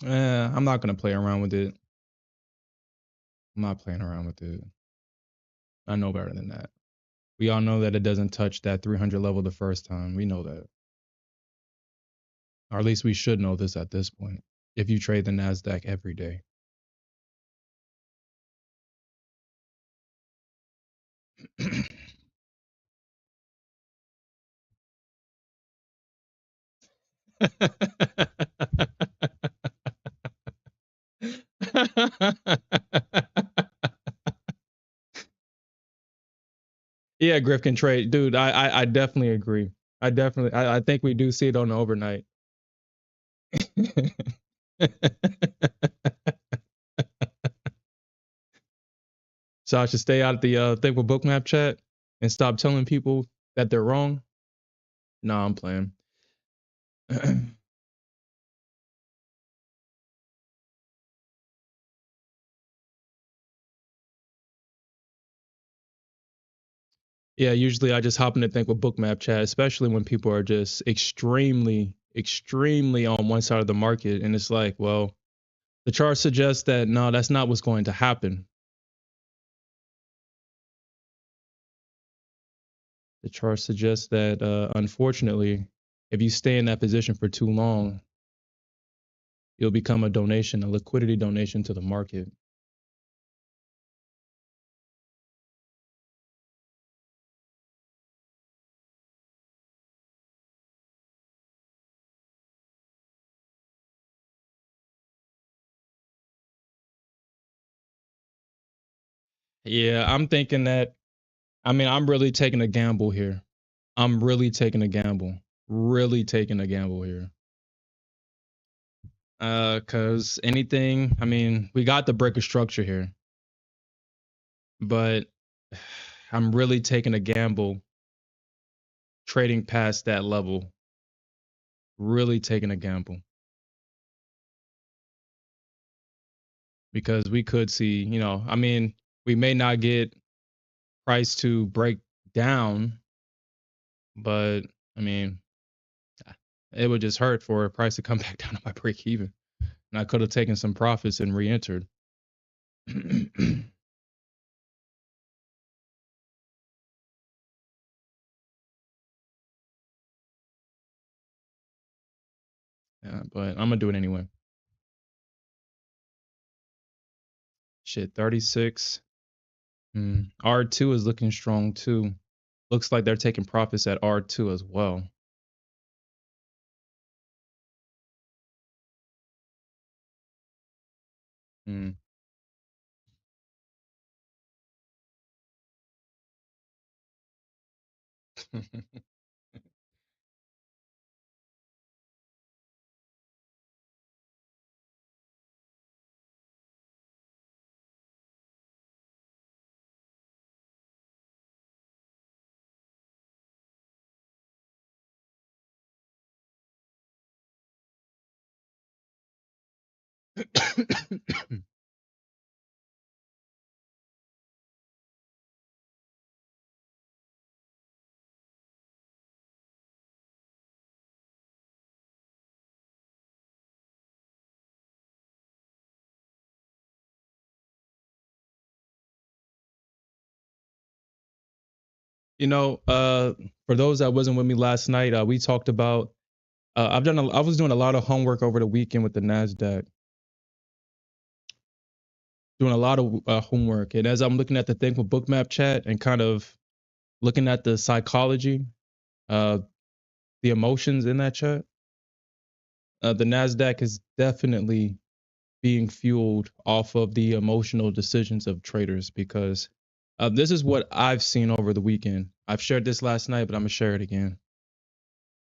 I'm not gonna play around with it. I'm not playing around with it. I know better than that. We all know that it doesn't touch that 300 level the first time. We know that. Or at least we should know this at this point. If you trade the Nasdaq every day. Yeah, Griff can trade, dude. I definitely agree. I think we do see it on the overnight. So I should stay out of the Think with Bookmap chat and stop telling people that they're wrong. No, I'm playing. Yeah, usually I just hop in to Think with Bookmap chat, especially when people are just extremely, extremely on one side of the market, and it's like, well, the chart suggests that no, that's not what's going to happen. The chart suggests that unfortunately, if you stay in that position for too long, you'll become a donation, a liquidity donation to the market. Yeah, I'm thinking that, I mean, I'm really taking a gamble here. I'm really taking a gamble. Really taking a gamble here. Cause anything, I mean, we got the break of structure here, but I'm really taking a gamble trading past that level. Really taking a gamble. Because we could see, I mean, we may not get price to break down, but I mean, it would just hurt for a price to come back down to my break even. And I could have taken some profits and re-entered. Yeah, but I'm gonna do it anyway. Shit, 36. R2 is looking strong too. Looks like they're taking profits at R2 as well. Mm. You know, for those that wasn't with me last night, we talked about. I was doing a lot of homework over the weekend with the Nasdaq, doing a lot of homework, and as I'm looking at the thing with Bookmap Chat and kind of looking at the psychology, uh, the emotions in that chat, the Nasdaq is definitely being fueled off of the emotional decisions of traders because this is what I've seen over the weekend. I've shared this last night, but I'm gonna share it again.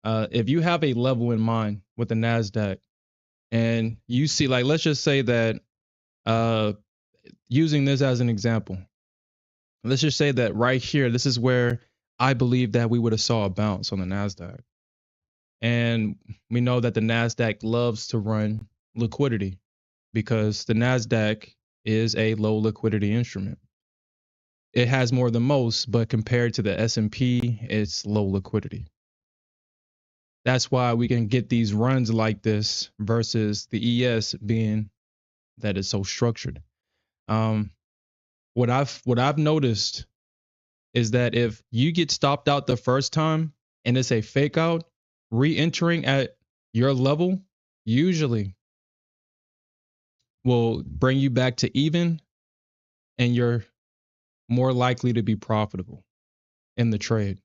If you have a level in mind with the Nasdaq, and you see, like, let's just say that, uh, using this as an example, let's just say that right here, this is where I believe that we would have saw a bounce on the Nasdaq, and we know that the Nasdaq loves to run liquidity because the Nasdaq is a low liquidity instrument. It has more than most, but compared to the S&P, it's low liquidity. That's why we can get these runs like this versus the ES being that it's so structured. Um, what I've noticed is that if you get stopped out the first time and it's a fake out, re-entering at your level usually will bring you back to even, and you're more likely to be profitable in the trade.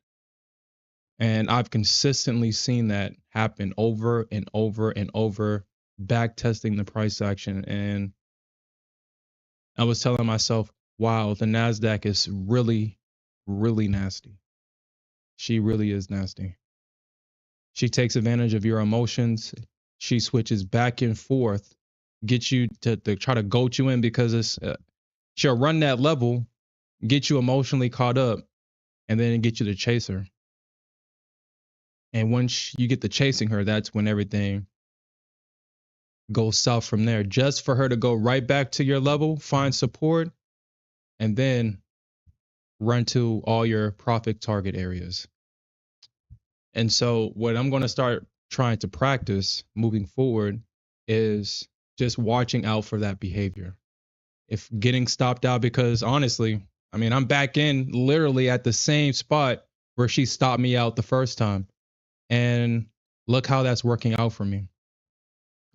And I've consistently seen that happen over and over and over, back testing the price action. And I was telling myself, wow, the NASDAQ is really, really nasty. She really is nasty. She takes advantage of your emotions. She switches back and forth, gets you to try to goat you in because she'll run that level, get you emotionally caught up, and then get you to chase her. And once you get to chasing her, that's when everything goes south from there. Just for her to go right back to your level, find support, and then run to all your profit target areas. And so, what I'm going to start trying to practice moving forward is just watching out for that behavior. If getting stopped out, because honestly, I mean, I'm back in literally at the same spot where she stopped me out the first time. And look how that's working out for me.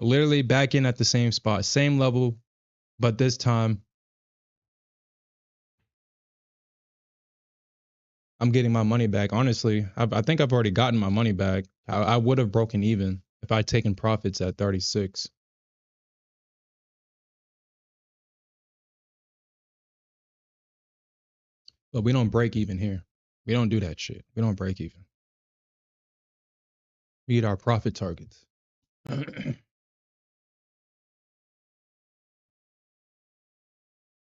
Literally back in at the same spot, same level, but this time I'm getting my money back. Honestly, I think I've already gotten my money back. I would have broken even if I'd taken profits at 36. But we don't break even here. We don't do that shit. We don't break even. We hit our profit targets.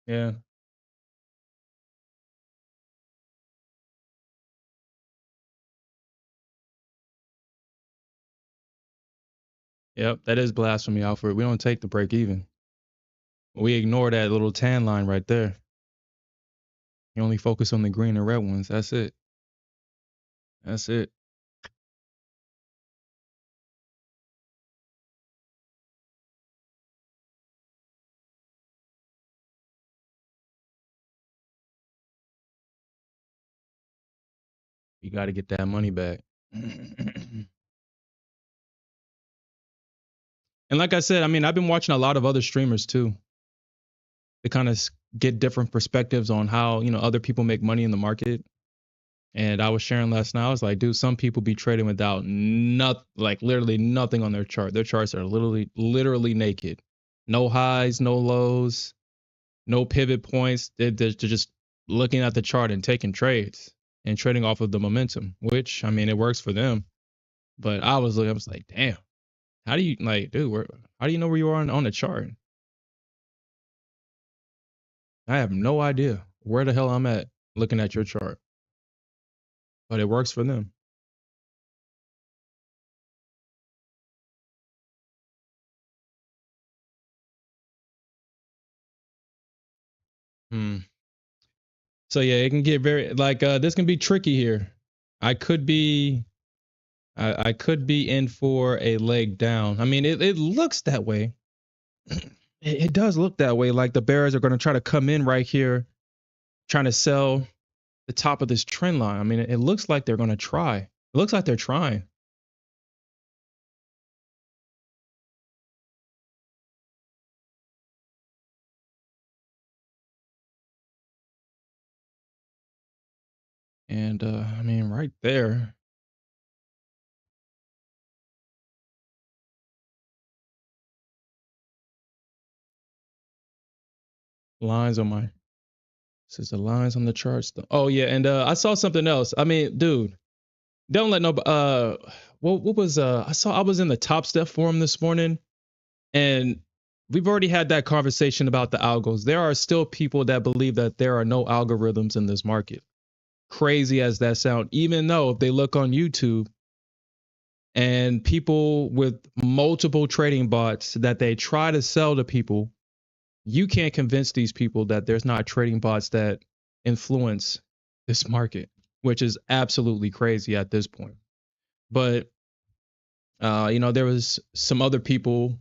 Yeah. Yep. That is blasphemy, Alfred. We don't take the break even. We ignore that little tan line right there. You only focus on the green and red ones. That's it. That's it. You got to get that money back. And like I said, I mean, I've been watching a lot of other streamers too to kind of get different perspectives on how, other people make money in the market. And I was sharing last night, I was like, dude, some people be trading without not like literally nothing on their chart. Their charts are literally naked. No highs, no lows, no pivot points. They're just looking at the chart and taking trades and trading off of the momentum, which I mean, it works for them. But I was like, damn, how do you like, dude, how do you know where you are on the chart? I have no idea where the hell I'm at looking at your chart, but it works for them. Hmm. So yeah, it can get very like this can be tricky here. I could be I could be in for a leg down. I mean, it looks that way. It does look that way. Like the bears are going to try to come in right here, trying to sell the top of this trend line. I mean, it looks like they're going to try. It looks like they're trying. And I mean, right there, lines on my says the lines on the charts. Oh yeah, and I saw something else. I mean, dude, don't let no what was I was in the Top Step forum this morning, and we've already had that conversation about the algos. There are still people that believe that there are no algorithms in this market. Crazy as that sound, even though if they look on YouTube and people with multiple trading bots that they try to sell to people, you can't convince these people that there's not trading bots that influence this market, which is absolutely crazy at this point. But there was some other people.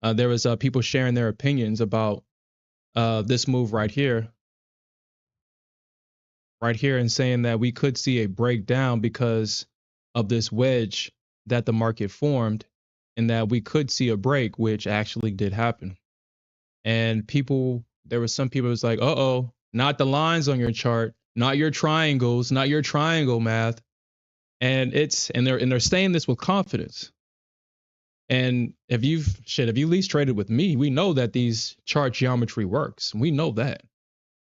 There was people sharing their opinions about this move right here, and saying that we could see a breakdown because of this wedge that the market formed, and that we could see a break, which actually did happen. And there was some people who was like, "Uh-oh, not the lines on your chart, not your triangles, not your triangle math." And they're saying this with confidence. And if you at least traded with me, we know that these chart geometry works. We know that.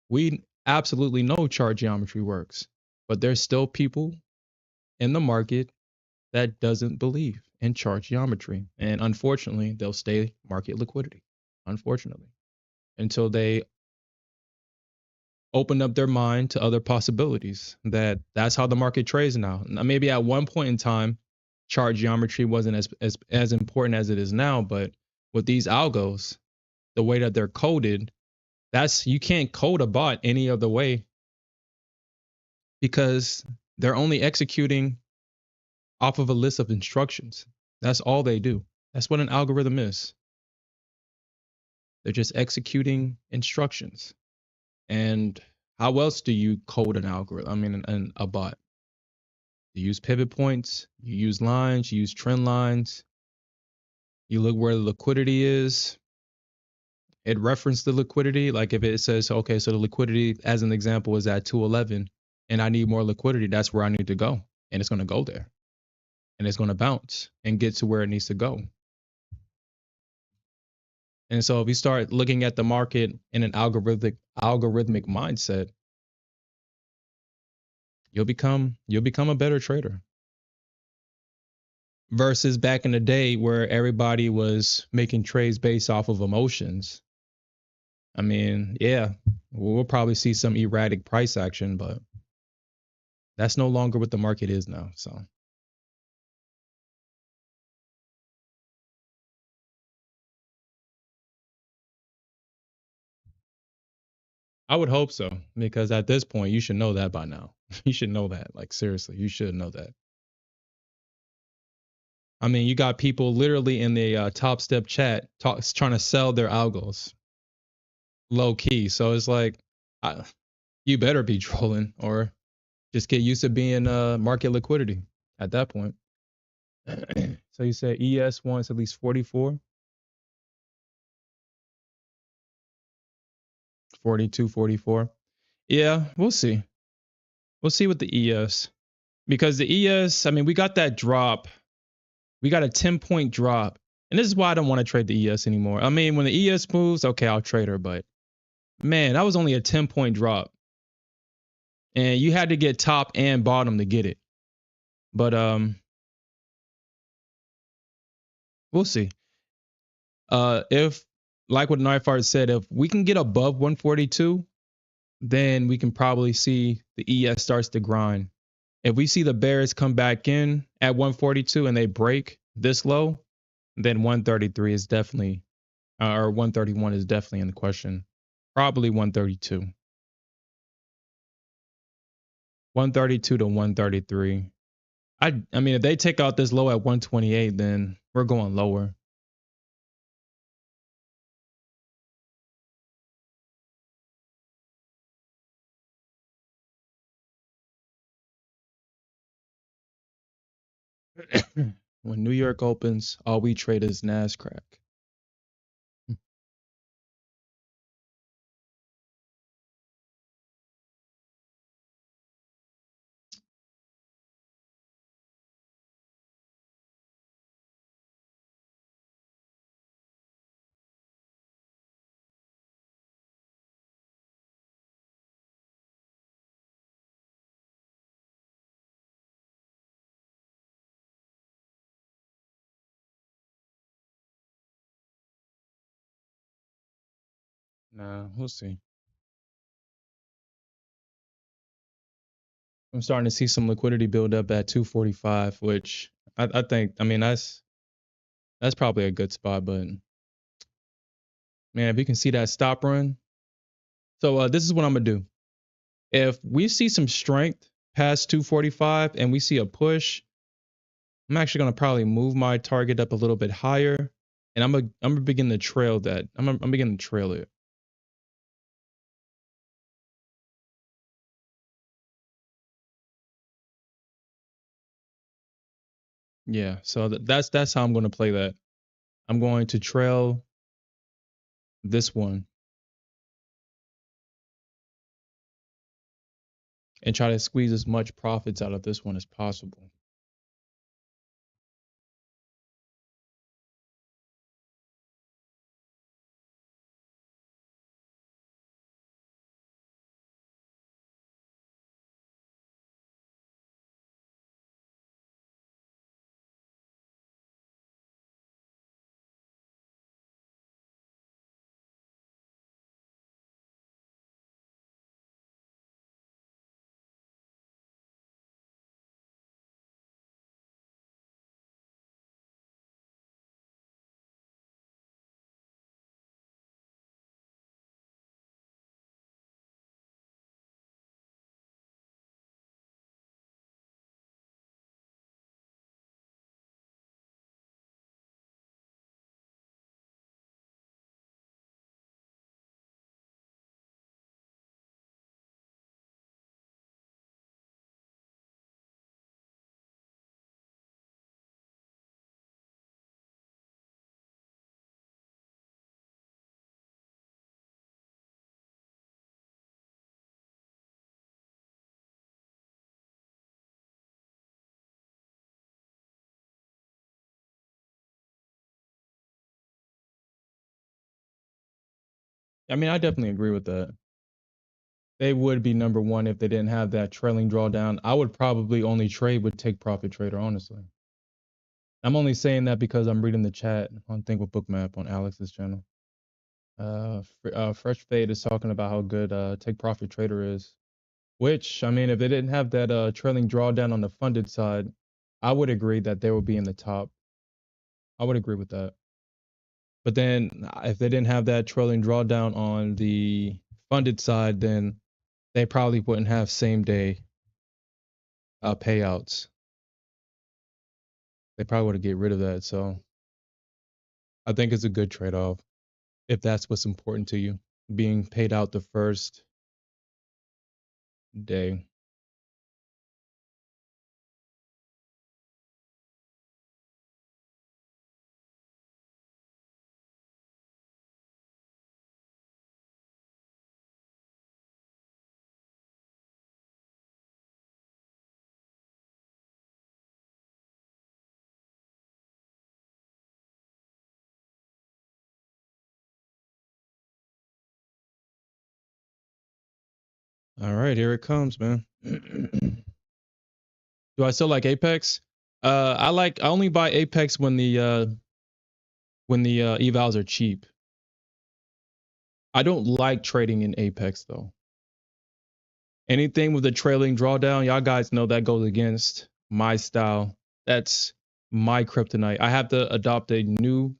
We absolutely know chart geometry works. But there's still people in the market that doesn't believe in chart geometry. And unfortunately, they'll stay market liquidity. Unfortunately. Until they open up their mind to other possibilities. That's how the market trades now. Maybe at one point in time, chart geometry wasn't as important as it is now, but with these algos, the way that they're coded, that's you can't code a bot any other way because they're only executing off of a list of instructions. That's all they do. That's what an algorithm is. They're just executing instructions. And how else do you code an algorithm? I mean, a bot. You use pivot points, you use lines, you use trend lines. You look where the liquidity is. It referenced the liquidity. Like if it says, okay, so the liquidity, as an example, is at 211 and I need more liquidity, that's where I need to go. And it's going to go there. And it's going to bounce and get to where it needs to go. And so if you start looking at the market in an algorithmic mindset, you'll become a better trader. Versus back in the day where everybody was making trades based off of emotions. I mean, yeah, we'll probably see some erratic price action, but that's no longer what the market is now. So I would hope so, because at this point, you should know that by now. You should know that. Like, seriously, you should know that. I mean, you got people literally in the Top Step chat trying to sell their algos low key. So it's like, you better be trolling or just get used to being market liquidity at that point. So you say ES wants at least 44, 42, 44. Yeah, we'll see. We'll see with the ES. Because the ES, I mean, we got that drop. We got a 10-point drop. And this is why I don't want to trade the ES anymore. I mean, when the ES moves, okay, I'll trade her. But man, that was only a 10-point drop. And you had to get top and bottom to get it. But we'll see. If, like what Knifeart said, if we can get above 142, then we can probably see the ES starts to grind. If we see the bears come back in at 142 and they break this low, then 133 is definitely, or 131 is definitely in the question. Probably 132. 132 to 133. I mean, if they take out this low at 128, then we're going lower. When New York opens, all we trade is Nasdaq. Nah, we'll see. I'm starting to see some liquidity build up at 245, which I think, I mean, that's probably a good spot, but man, if you can see that stop run. So this is what I'm gonna do. If we see some strength past 245 and we see a push, I'm actually gonna probably move my target up a little bit higher, and I'm gonna begin to trail that. I'm beginning to trail it. Yeah, so that's how I'm gonna play that. I'm going to trail this one and try to squeeze as much profits out of this one as possible. I mean, I definitely agree with that. They would be number one if they didn't have that trailing drawdown. I would probably only trade with take profit trader, honestly. I'm only saying that because I'm reading the chat on Think with Bookmap on Alex's channel. Fresh Fade is talking about how good take profit trader is. Which, I mean, if they didn't have that trailing drawdown on the funded side, I would agree that they would be in the top. I would agree with that. But then if they didn't have that trailing drawdown on the funded side, then they probably wouldn't have same day payouts. They probably would get rid of that. So I think it's a good trade off if that's what's important to you, being paid out the first day. All right, here it comes, man. Do I still like Apex? I only buy Apex when the evals are cheap. I don't like trading in Apex though. Anything with a trailing drawdown, y'all guys know that goes against my style. That's my kryptonite. I have to adopt a new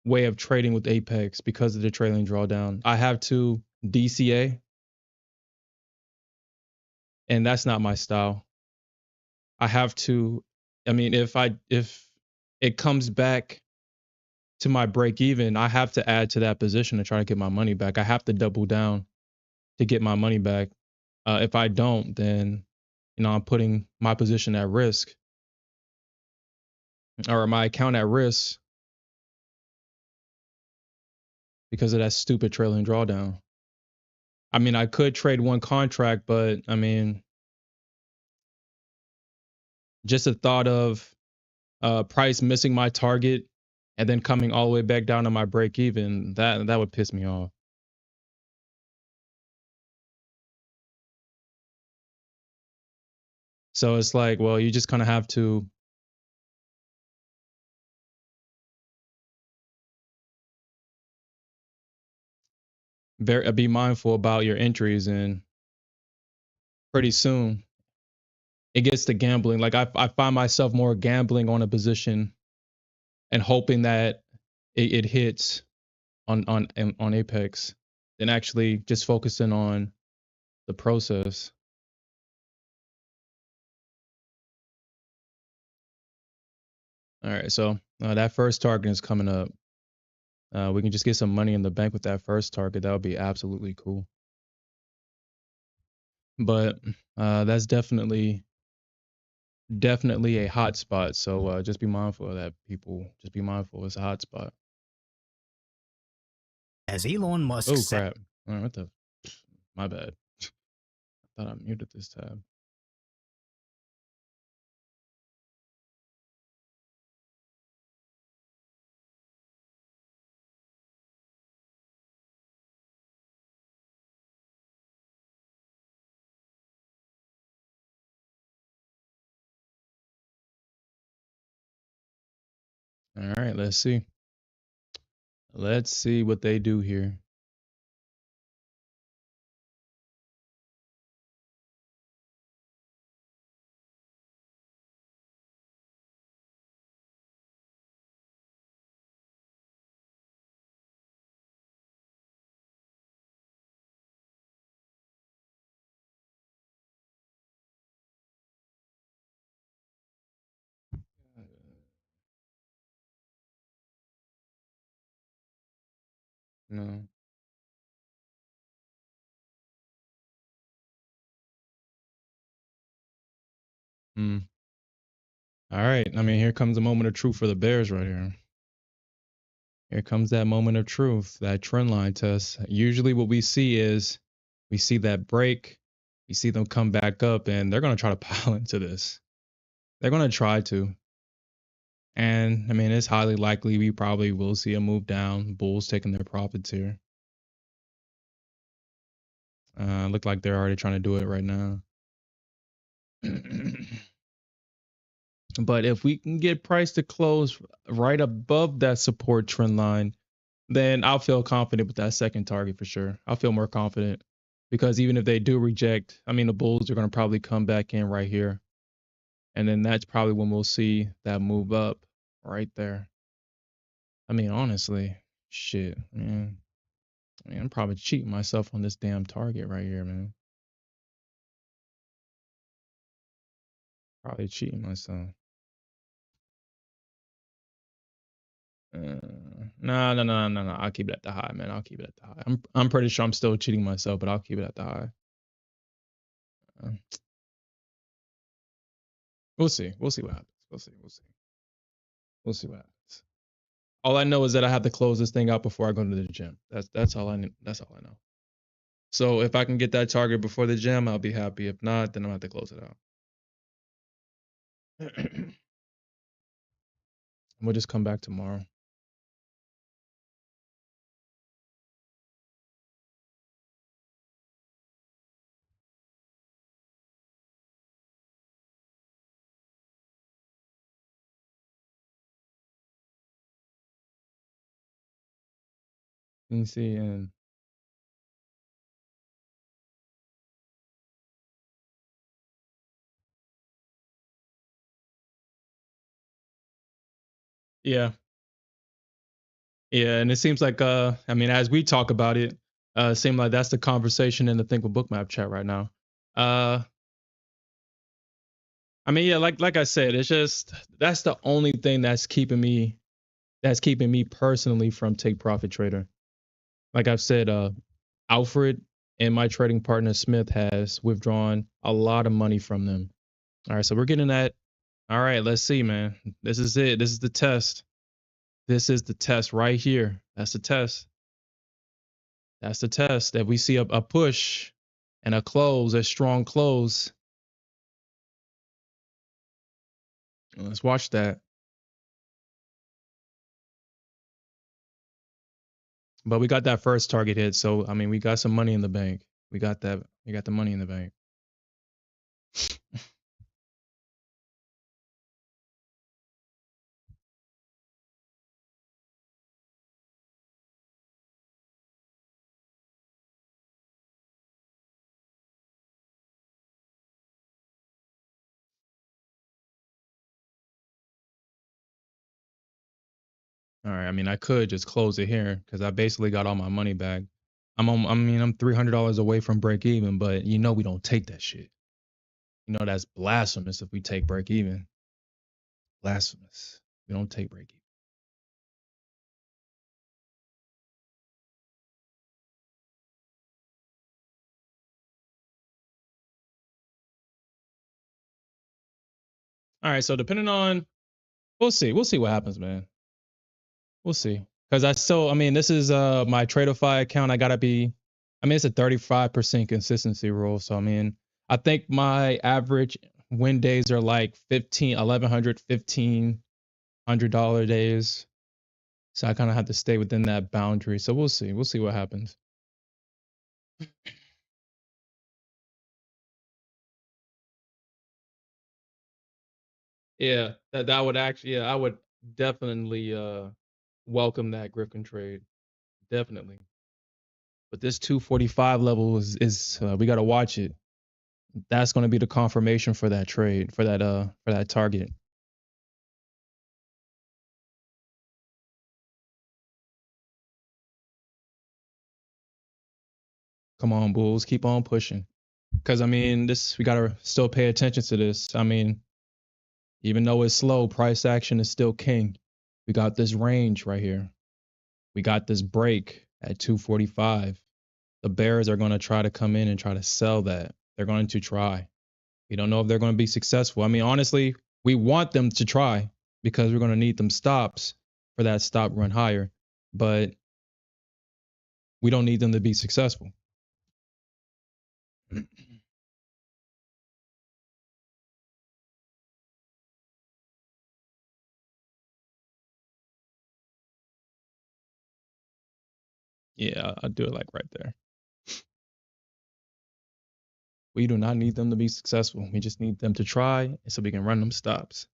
way of trading with Apex because of the trailing drawdown. I have to DCA. and that's not my style. I have to, I mean, if it comes back to my break even, I have to add to that position to try to get my money back. I have to double down to get my money back. If I don't, then I'm putting my position at risk or my account at risk because of that stupid trailing drawdown. I mean, I could trade one contract, but I mean, just the thought of price missing my target and then coming all the way back down to my break even, that would piss me off. So it's like, well, you just kind of have to be mindful about your entries, and pretty soon it gets to gambling. Like I find myself more gambling on a position and hoping that it hits on Apex than actually just focusing on the process. All right, so that first target is coming up. We can just get some money in the bank with that first target. That would be absolutely cool. But that's definitely a hot spot. So just be mindful of that, people. Just be mindful. It's a hot spot. As Elon Musk Oh said, crap! All right, what the? My bad. I thought I muted this tab. All right, let's see. Let's see what they do here. No. Hmm. All right. I mean, here comes a moment of truth for the Bears right here. Here comes that moment of truth, that trend line test. Usually, what we see is we see that break, we see them come back up, and they're going to try to pile into this. They're going to try to. And I mean, it's highly likely we probably will see a move down. Bulls taking their profits here. Look like they're already trying to do it right now. But if we can get price to close right above that support trend line, then I'll feel confident with that second target for sure. I'll feel more confident because even if they do reject, I mean, the Bulls are going to probably come back in right here. And then that's probably when we'll see that move up right there. I mean, honestly, shit, man. I mean, I'm probably cheating myself on this damn target right here, man. Probably cheating myself. No, no, no, no, no. I'll keep it at the high, man. I'll keep it at the high. I'm pretty sure I'm still cheating myself, but I'll keep it at the high. Uh, we'll see. We'll see what happens. We'll see. We'll see. We'll see what happens. All I know is that I have to close this thing out before I go to the gym. That's all I need. That's all I know. So if I can get that target before the gym, I'll be happy. If not, then I'm gonna have to close it out. We'll just come back tomorrow. You see, and yeah, yeah, and it seems like I mean, as we talk about it, it seems like that's the conversation in the Think with Bookmap chat right now. I mean, yeah, like I said, it's just that's the only thing that's keeping me personally from take profit trader. Like I've said, Alfred and my trading partner Smith has withdrawn a lot of money from them. All right, so we're getting that. All right, let's see, man. This is it. This is the test. This is the test right here. That's the test. That's the test. If we see a push and a close, a strong close, let's watch that. But we got that first target hit, so I mean, we got some money in the bank. We got that. We got the money in the bank. All right. I mean, I could just close it here because I basically got all my money back. I'm $300 away from break even, but you know we don't take that shit. You know that's blasphemous if we take break even. Blasphemous. We don't take break even. All right. So depending on, we'll see. We'll see what happens, man. We'll see. Because I still, I mean, this is my Tradeify account. I gotta be, I mean, it's a 35% consistency rule. So I mean, I think my average win days are like 1100, $1,500 days. So I kind of have to stay within that boundary. So we'll see. We'll see what happens. Yeah, that would actually, yeah, I would definitely welcome that Griffin trade. Definitely. But this 245 level is we got to watch it. That's going to be the confirmation for that trade, for that target. Come on, Bulls, keep on pushing. Cuz I mean, this we got to still pay attention to this. I mean, even though it's slow, price action is still king. We got this range right here. We got this break at 245. The bears are going to try to come in and try to sell that. They're going to try. We don't know if they're going to be successful. I mean, honestly, we want them to try because we're going to need them stops for that stop run higher, but we don't need them to be successful. Yeah, I'll do it like right there. We do not need them to be successful. We just need them to try so we can run them stops.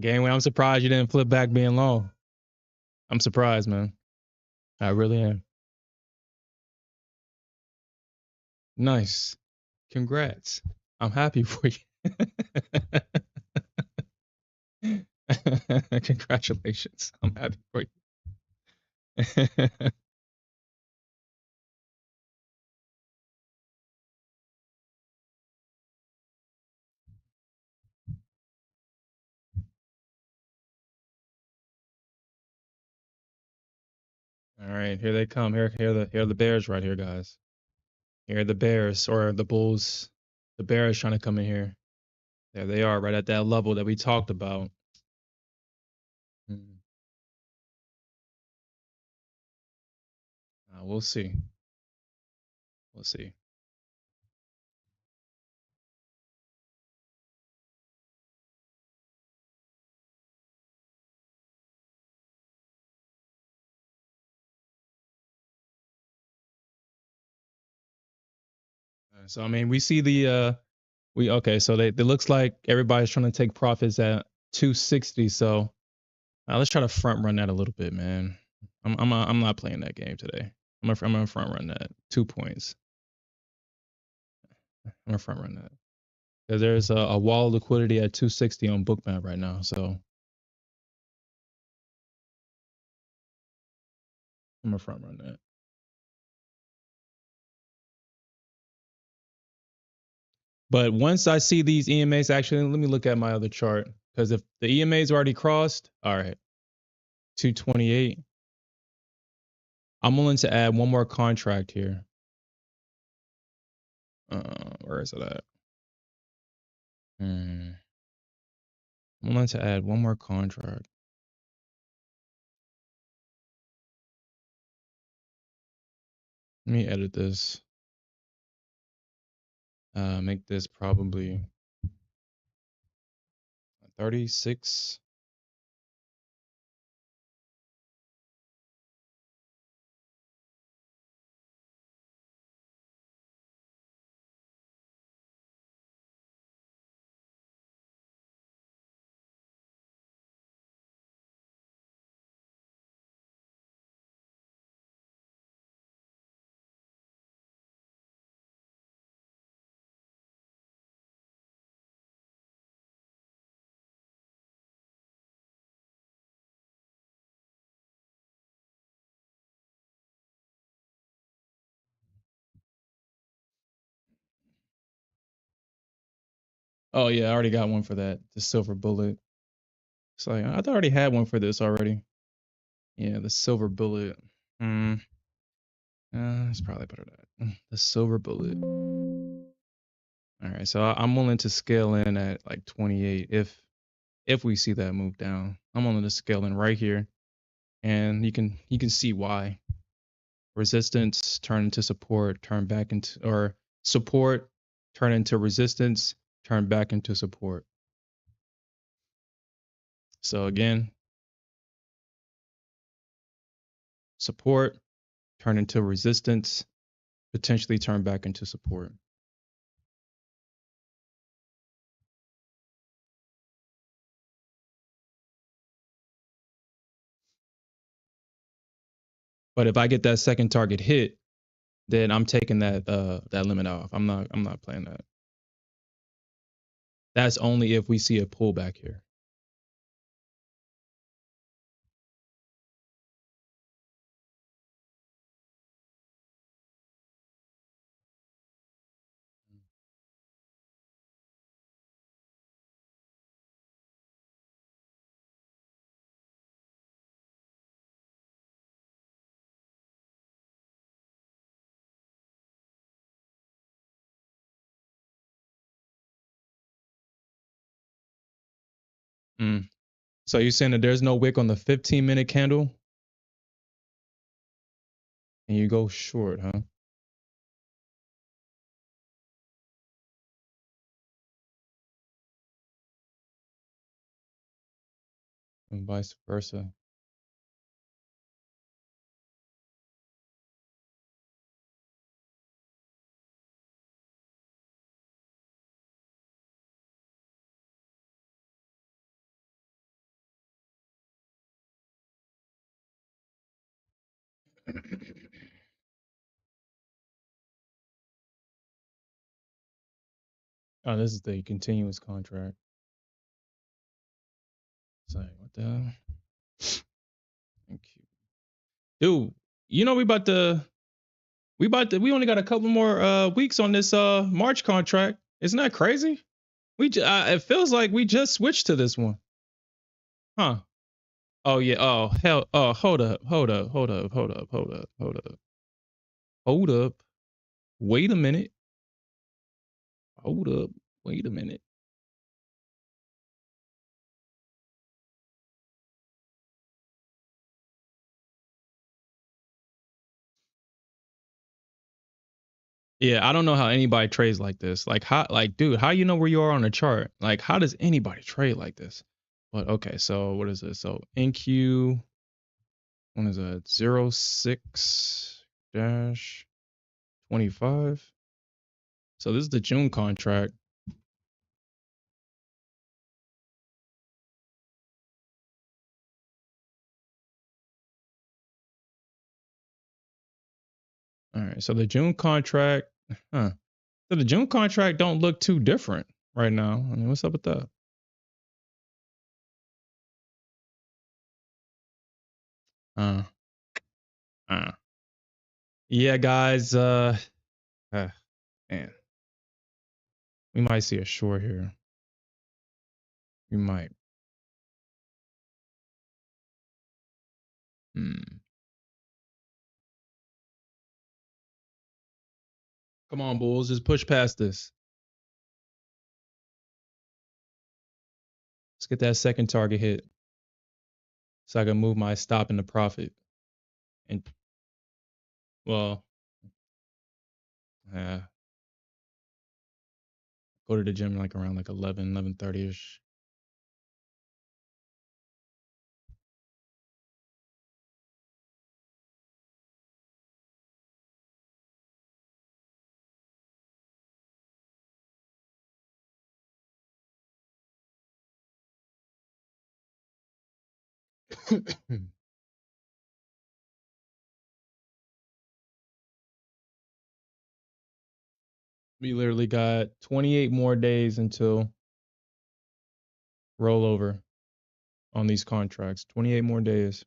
Gangway, I'm surprised you didn't flip back being long. I'm surprised, man. I really am. Nice. Congrats. I'm happy for you. Congratulations. I'm happy for you. All right, here they come. Here are the Bears right here, guys. Here are the Bears or the Bulls. The Bears trying to come in here. There they are, right at that level that we talked about. Mm. We'll see. We'll see. So I mean, we see the we okay. So they it looks like everybody's trying to take profits at 260. So let's try to front run that a little bit, man. I'm not playing that game today. I'm gonna front run that 2 points. I'm gonna front run that because there's a wall of liquidity at 260 on Bookmap right now. So I'm gonna front run that. But once I see these EMAs, actually, let me look at my other chart because if the EMAs already crossed, all right, 228. I'm willing to add one more contract here. Where is it at? I'm willing to add one more contract. Let me edit this. Make this probably 36. Oh yeah, I already got one for that. The silver bullet. It's like I already had one for this already. Yeah, the silver bullet. It's probably better that. The silver bullet. All right, so I'm willing to scale in at like 28 if we see that move down. I'm willing to scale in right here, and you can see why. Resistance turn into support, turn back into or support turn into resistance, turn back into support. So again, support turn into resistance, potentially turn back into support. But if I get that second target hit, then I'm taking that limit off. I'm not playing that. That's only if we see a pullback here. Mm. So you're saying that there's no wick on the 15-minute candle and you go short, huh? And vice versa. Oh, this is the continuous contract. It's like, what the hell? Thank you. Dude, you know we only got a couple more weeks on this March contract. Isn't that crazy? It feels like we just switched to this one. Huh. Oh yeah. Oh hell. Oh, hold up. Hold up. Hold up. Hold up. Hold up. Hold up. Hold up. Wait a minute. Hold up. Wait a minute. Yeah, I don't know how anybody trades like this. Like how dude, how you know where you are on the chart? Like how does anybody trade like this? But okay, so what is this? So NQ, what is that? 06 dash 25. So this is the June contract. All right, so the June contract, huh? So the June contract don't look too different right now. I mean, what's up with that? Uh, uh. Yeah, guys. Uh man, we might see a short here. We might. Hmm. Come on, Bulls. Just push past this. Let's get that second target hit so I can move my stop into profit. And well, uh, go to the gym like around like 11:30 ish. We literally got 28 more days until rollover on these contracts. 28 more days.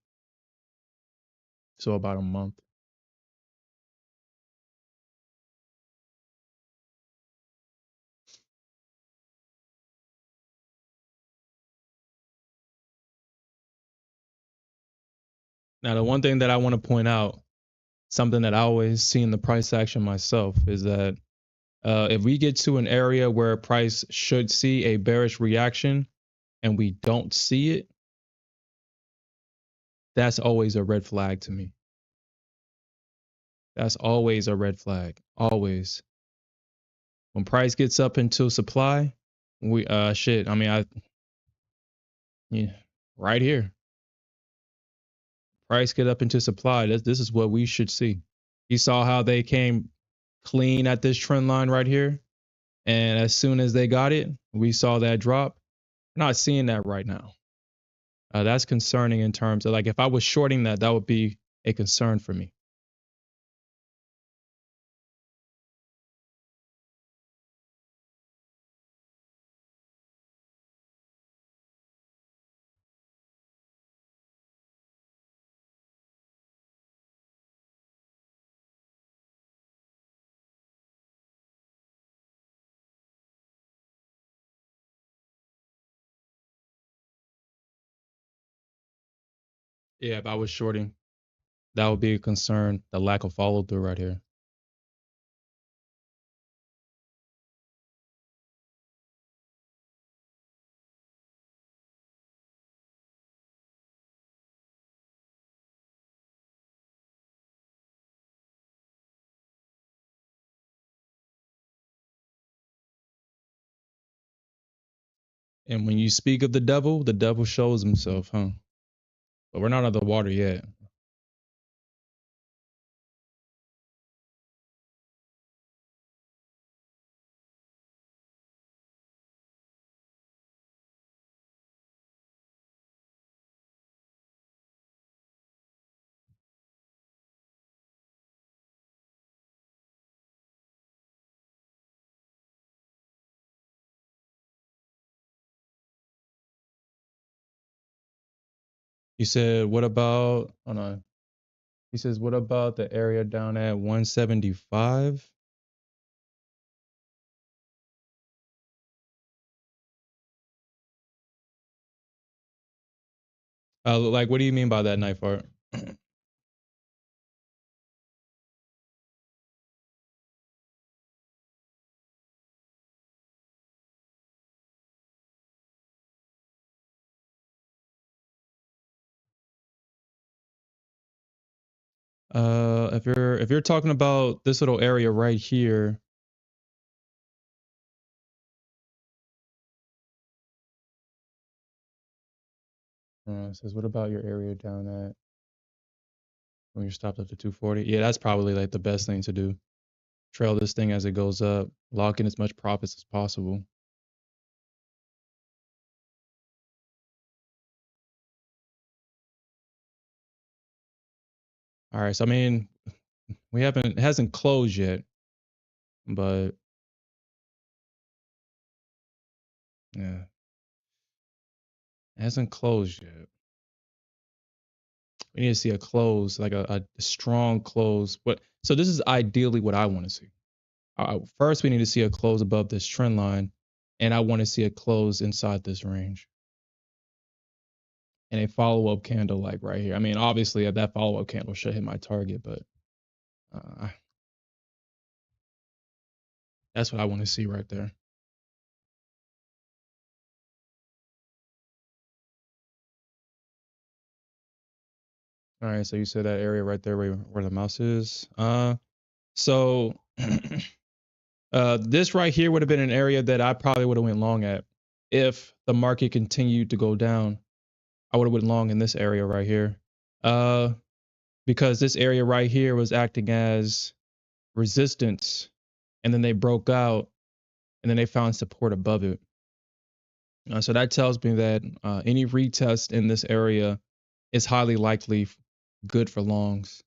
So about a month. Now, the one thing that I want to point out, something that I always see in the price action myself, is that if we get to an area where price should see a bearish reaction and we don't see it, that's always a red flag to me. That's always a red flag. Always. When price gets up into supply, we shit. I mean, yeah, right here. Price get up into supply. This is what we should see. You saw how they came clean at this trend line right here. And as soon as they got it, we saw that drop. We're not seeing that right now. That's concerning in terms of like if I was shorting that, that would be a concern for me. Yeah, if I was shorting, that would be a concern. The lack of follow through right here. And when you speak of the devil shows himself, huh? But we're not out of the water yet. He said, what about, hold on. He says, what about the area down at 175? Like, what do you mean by that, knife art? If you're talking about this little area right here, it says, what about your area down at when you're stopped up to 240? Yeah, that's probably like the best thing to do. Trail this thing as it goes up, lock in as much profits as possible. All right, so I mean, it hasn't closed yet, but Yeah, it hasn't closed yet. We need to see a close, like a strong close. But so this is ideally what I want to see. First, we need to see a close above this trend line, and I want to see a close inside this range and a follow up candle like right here. I mean, obviously, that follow up candle should hit my target, but uh, that's what I want to see right there. All right, so you said that area right there where the mouse is. So this right here would have been an area that I probably would have went long at if the market continued to go down. I would have went long in this area right here. Uh, because this area right here was acting as resistance, and then they broke out, and then they found support above it. So that tells me that any retest in this area is highly likely good for longs.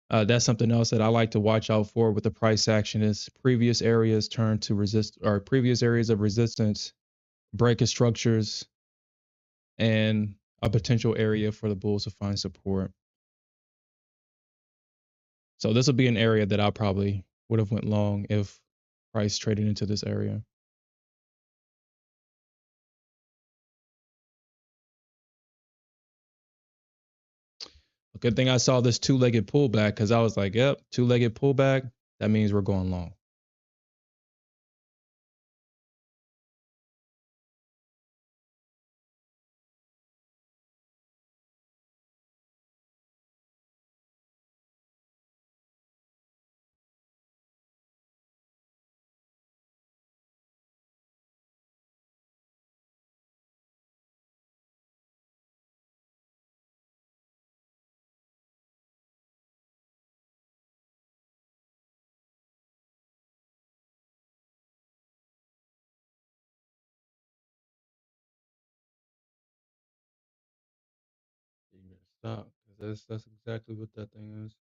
That's something else that I like to watch out for with the price action is previous areas turn to resist or previous areas of resistance, breaking structures, and a potential area for the bulls to find support. So this will be an area that I probably would have went long if price traded into this area. A good thing I saw this two-legged pullback because I was like, yep, two-legged pullback. That means we're going long. You better stop. 'Cause that's exactly what that thing is.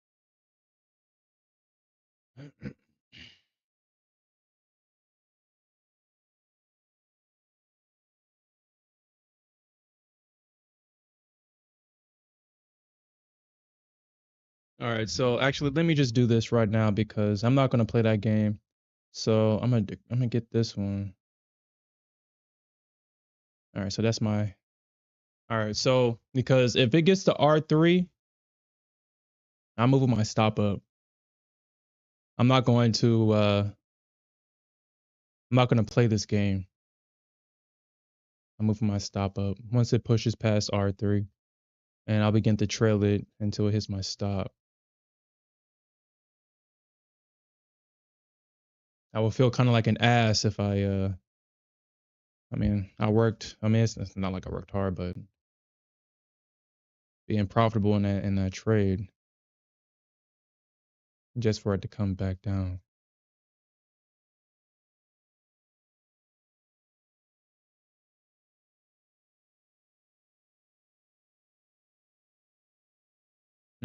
All right, so actually, let me just do this right now because I'm not gonna play that game. So I'm gonna get this one. All right, so that's my. All right, so because if it gets to R3, I'm moving my stop up. I'm not going to. I'm not gonna play this game. I'm moving my stop up once it pushes past R3, and I'll begin to trail it until it hits my stop. I will feel kind of like an ass if I mean, I worked. I mean, it's not like I worked hard, but being profitable in that trade just for it to come back down.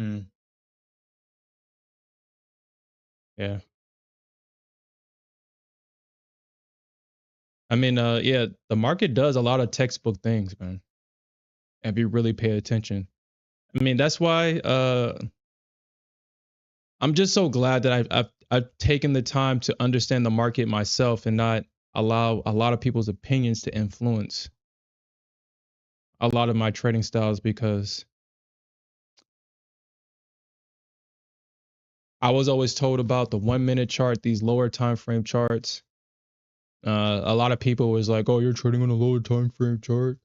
Mm, yeah. I mean, yeah, the market does a lot of textbook things, man. If you really pay attention. I mean, that's why I'm just so glad that I've taken the time to understand the market myself and not allow a lot of people's opinions to influence a lot of my trading styles because I was always told about the 1 minute chart, these lower time frame charts. A lot of people was like, "Oh, you're trading on a lower time frame chart.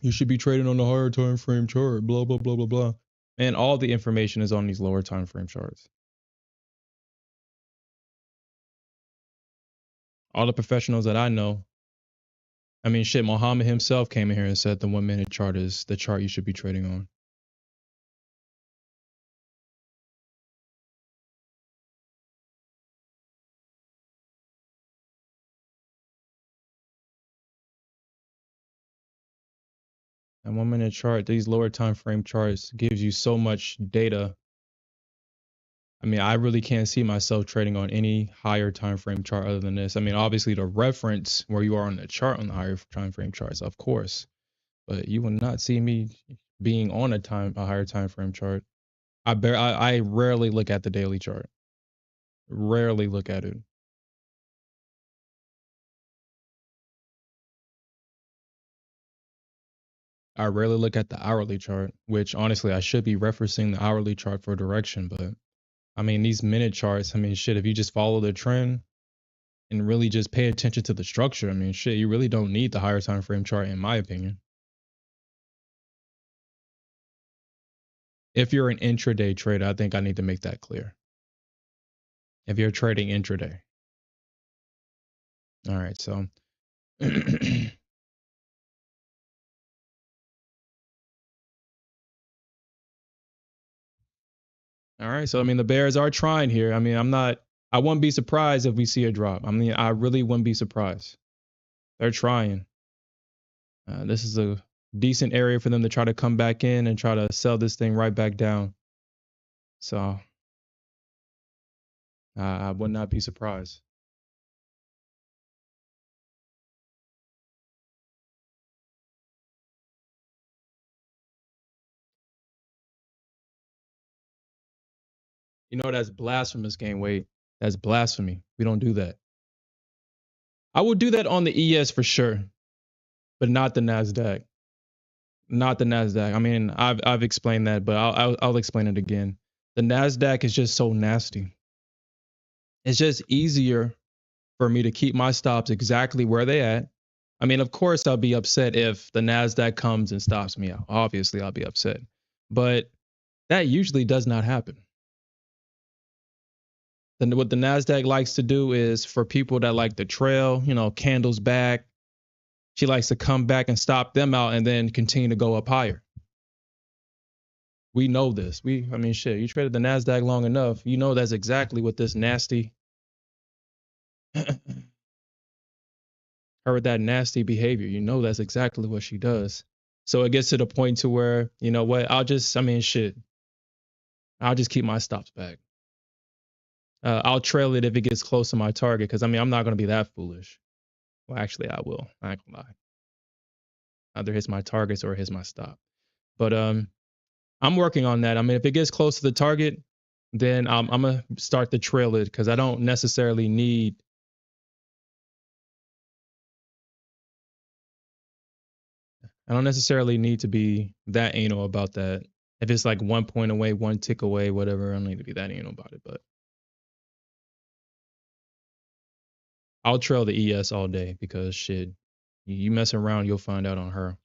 You should be trading on the higher time frame chart." Blah blah blah blah blah. And all the information is on these lower time frame charts. All the professionals that I know, I mean, shit, Mohammed himself came in here and said the 1 minute chart is the chart you should be trading on. And 1 minute chart, these lower time frame charts gives you so much data. I mean, I really can't see myself trading on any higher time frame chart other than this. I mean, obviously the reference where you are on the chart on the higher time frame charts, of course, but you will not see me being on a higher time frame chart. I rarely look at the daily chart. Rarely look at it. I rarely look at the hourly chart, which honestly I should be referencing the hourly chart for direction, but I mean these minute charts, I mean shit, if you just follow the trend and really just pay attention to the structure, I mean shit, you really don't need the higher time frame chart in my opinion. If you're an intraday trader, I think I need to make that clear. If you're trading intraday. All right, so all right, so I mean the Bears are trying here. I mean, I wouldn't be surprised if we see a drop. I mean, I really wouldn't be surprised. They're trying. This is a decent area for them to try to come back in and try to sell this thing right back down. So I would not be surprised. You know, that's blasphemous, game weight. That's blasphemy. We don't do that. I would do that on the ES for sure, but not the Nasdaq. Not the Nasdaq. I mean, I've explained that, but I'll explain it again. The Nasdaq is just so nasty. It's just easier for me to keep my stops exactly where they at. I mean, of course, I'll be upset if the Nasdaq comes and stops me out. Obviously, I'll be upset, but that usually does not happen. Then what the Nasdaq likes to do is for people that like the trail, you know, candles back. She likes to come back and stop them out and then continue to go up higher. We know this. I mean, shit, you traded the Nasdaq long enough. You know that's exactly what this nasty, her with that nasty behavior. You know that's exactly what she does. So it gets to the point to where, you know what? I mean, shit. I'll just keep my stops back. I'll trail it if it gets close to my target because I mean, I'm not going to be that foolish. Well, actually, I will. I ain't gonna lie. Either hits my targets or hits my stop. But I'm working on that. I mean, if it gets close to the target, then I'm gonna start to trail it because I don't necessarily need. I don't necessarily need to be that anal about that. If it's like 1 point away, one tick away, whatever, I don't need to be that anal about it. But I'll trail the ES all day because shit, you mess around, you'll find out on her.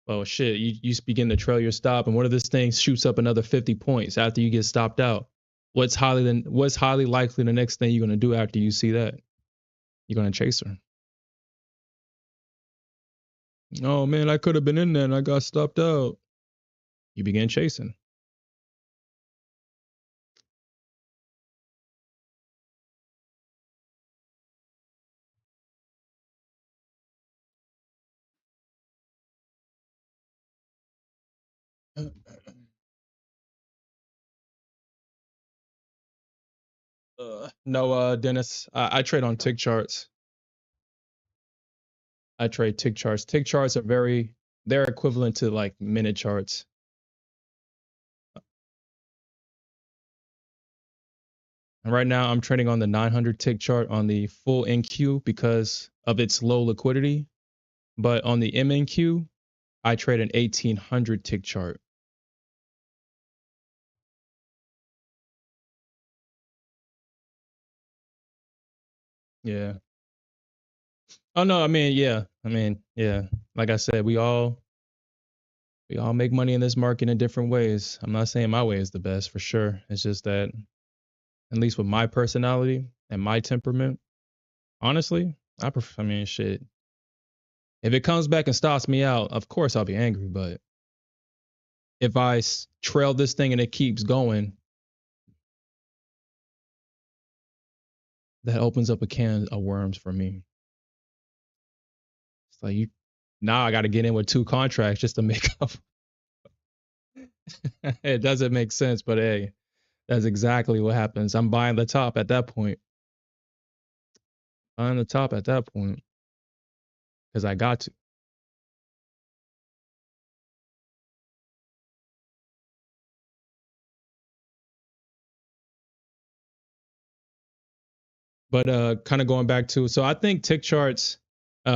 Oh shit, you begin to trail your stop, and what if this thing shoots up another 50 points after you get stopped out? What's highly likely the next thing you're gonna do after you see that? You're gonna chase her. Oh man, I could have been in there and I got stopped out. You begin chasing. No, Dennis, I trade on tick charts. I trade tick charts. Tick charts are they're equivalent to like minute charts. And right now I'm trading on the 900 tick chart on the full NQ because of its low liquidity. But on the MNQ, I trade an 1800 tick chart. Yeah. Oh no, I mean, yeah. I mean, yeah. Like I said, we all make money in this market in different ways. I'm not saying my way is the best for sure. It's just that at least with my personality and my temperament, honestly, I mean, shit. If it comes back and stops me out, of course I'll be angry. But if I trail this thing and it keeps going, that opens up a can of worms for me. It's like now I got to get in with 2 contracts just to make up. It doesn't make sense, but hey, that's exactly what happens. I'm buying the top at that point. Buying the top at that point because I got to. But kind of going back to, so I think tick charts,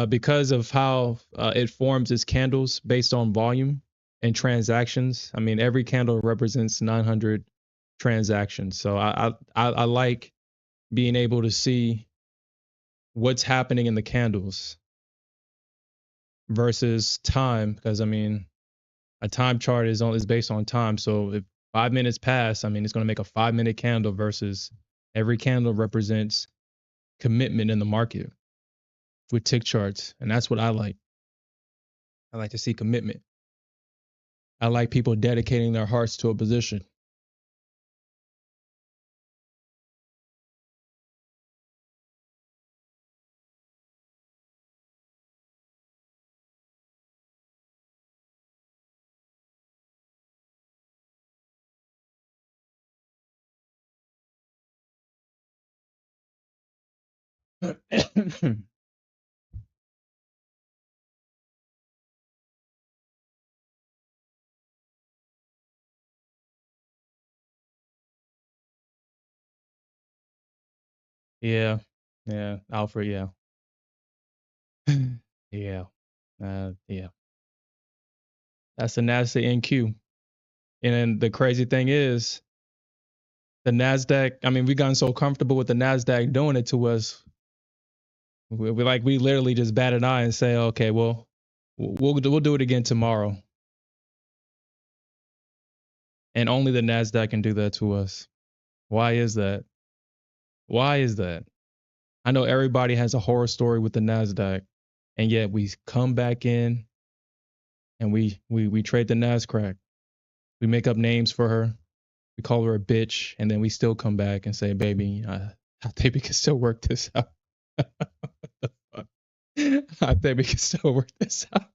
because of how it forms its candles based on volume and transactions. I mean, every candle represents 900 transactions. So I like being able to see what's happening in the candles versus time, because I mean, a time chart is based on time. So if 5 minutes pass, I mean, it's going to make a 5 minute candle versus every candle represents commitment in the market with tick charts. And that's what I like. I like to see commitment. I like people dedicating their hearts to a position. Yeah. Yeah. Alfred, yeah. Yeah. Yeah. That's the Nasdaq NQ. And then the crazy thing is, the Nasdaq, I mean, we gotten so comfortable with the Nasdaq doing it to us. We literally just bat an eye and say, okay, well, we'll do it again tomorrow. And only the Nasdaq can do that to us. Why is that? Why is that? I know everybody has a horror story with the Nasdaq, and yet we come back in and we trade the Nasdaq. We make up names for her. We call her a bitch, and then we still come back and say, "Baby, I think we can still work this out." I think we can still work this out.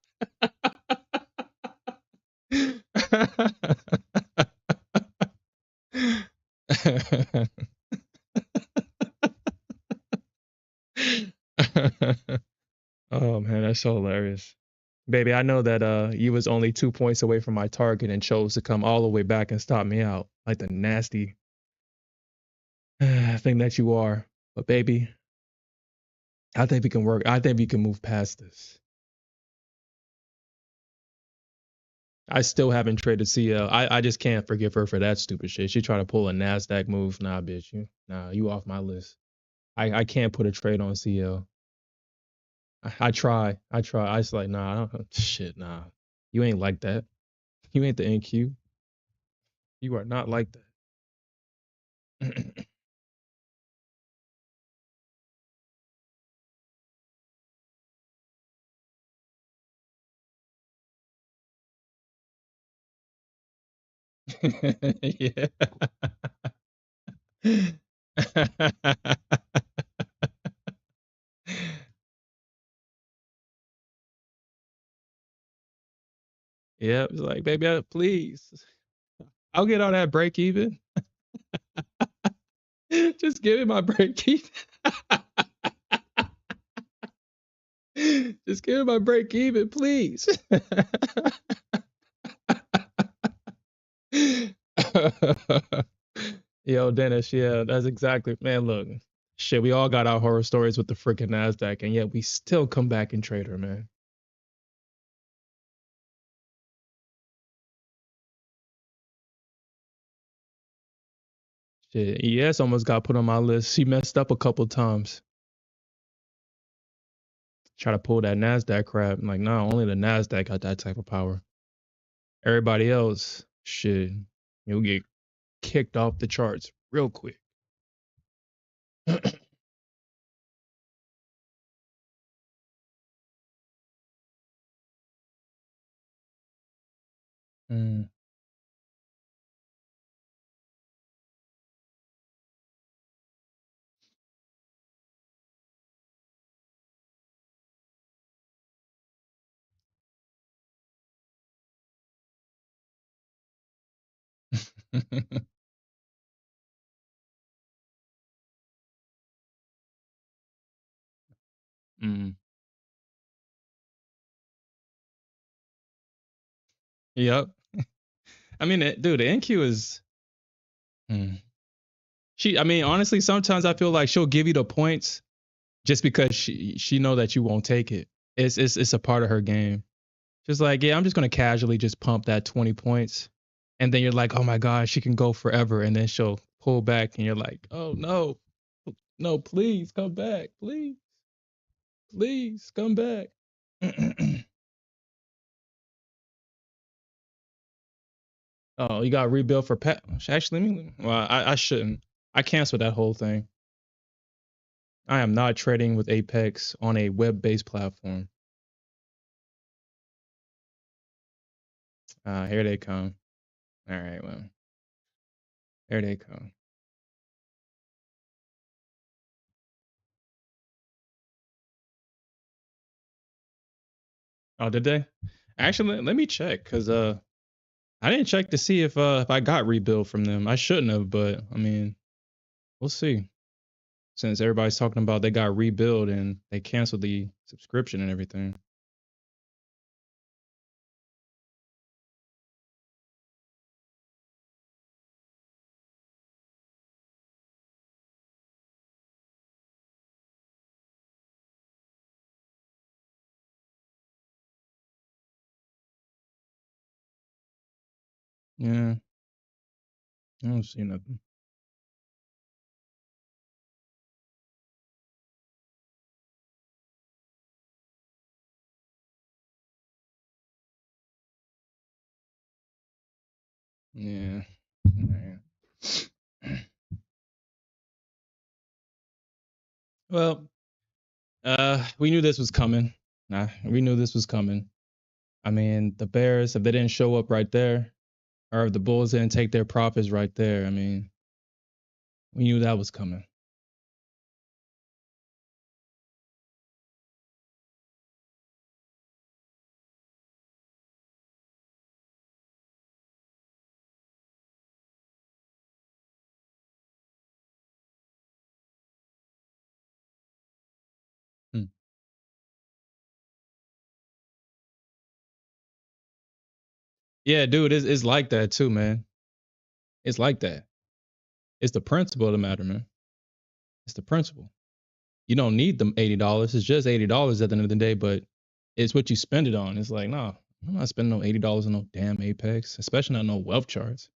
Oh man, that's so hilarious. Baby, I know that you was only 2 points away from my target and chose to come all the way back and stop me out. Like the nasty thing that you are. But baby, I think we can work. I think we can move past this. I still haven't traded CL. I just can't forgive her for that stupid shit. She tried to pull a Nasdaq move. Nah, bitch, you off my list. I can't put a trade on CL. I try. I was like, nah, I don't, shit, nah. You ain't like that. You ain't the NQ. You are not like that. Yeah. Yeah, it's like, baby, please. I'll get on that break even. Just give me my break even. Just give me my break even, please. Yo, Dennis, yeah, that's exactly, man. Look, shit, we all got our horror stories with the freaking Nasdaq, and yet we still come back and trade her, man. Shit, ES almost got put on my list. She messed up a couple times. Try to pull that Nasdaq crap. I'm like, no, only the Nasdaq got that type of power. Everybody else, shit, you'll get kicked off the charts real quick. Mm. Mm. Yep. I mean, dude, the NQ is. Mm. I mean, honestly, sometimes I feel like she'll give you the points just because she know that you won't take it. It's a part of her game. Just like, yeah, I'm just gonna casually just pump that 20 points, and then you're like, oh my god, she can go forever, and then she'll pull back, and you're like, oh no, no, please come back, please come back. Oh, you got to rebuild for pet. Actually, well, I shouldn't. I canceled that whole thing. I am not trading with Apex on a web-based platform. Here they come. All right, well, here they come. Oh, did they? Actually, let me check because I didn't check to see if I got rebuild from them. I shouldn't have, but I mean, we'll see. Since everybody's talking about they got rebuild and they canceled the subscription and everything. Yeah, I don't see nothing. Yeah. Man. Well, we knew this was coming. We knew this was coming. I mean, the Bears, if they didn't show up right there, or if the Bulls didn't take their profits right there, I mean, we knew that was coming. Hmm. Yeah, dude, it's like that too, man. It's like that. It's the principle of the matter, man. It's the principle. You don't need them $80. It's just $80 at the end of the day, but it's what you spend it on. It's like, no, I'm not spending no $80 on no damn Apex, especially not no wealth charts,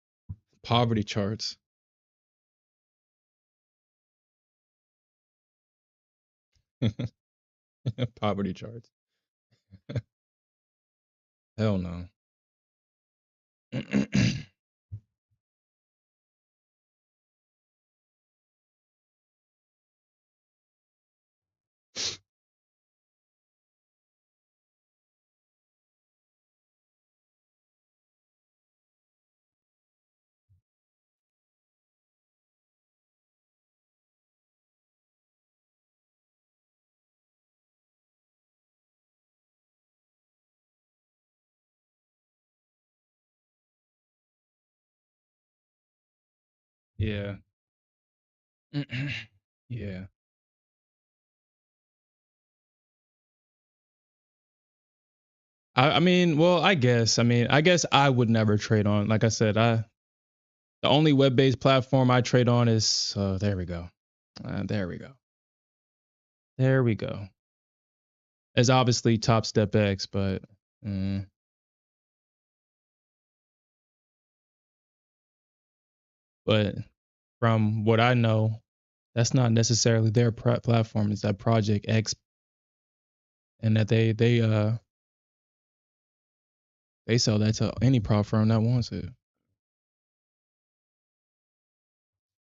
poverty charts. Poverty charts. Hell no. Yeah. Yeah. I mean, well, I guess I would never trade on. Like I said, the only web-based platform I trade on is there we go. There we go. There we go. It's obviously Top Step X, but mm, but from what I know, that's not necessarily their platform. It's that Project X, and that they sell that to any prop firm that wants it.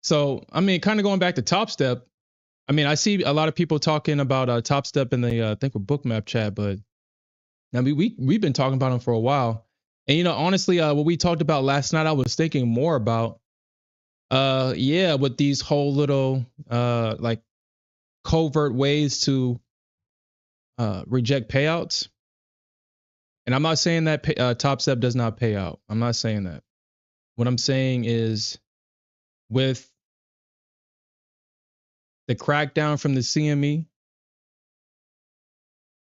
So I mean, kind of going back to Top Step. I mean, I see a lot of people talking about Top Step in the I think with Bookmap chat, but I mean, we've been talking about them for a while. And honestly, what we talked about last night, I was thinking more about yeah, with these whole little like covert ways to reject payouts. And I'm not saying that Top Step does not pay out. I'm not saying that. What I'm saying is, with the crackdown from the CME,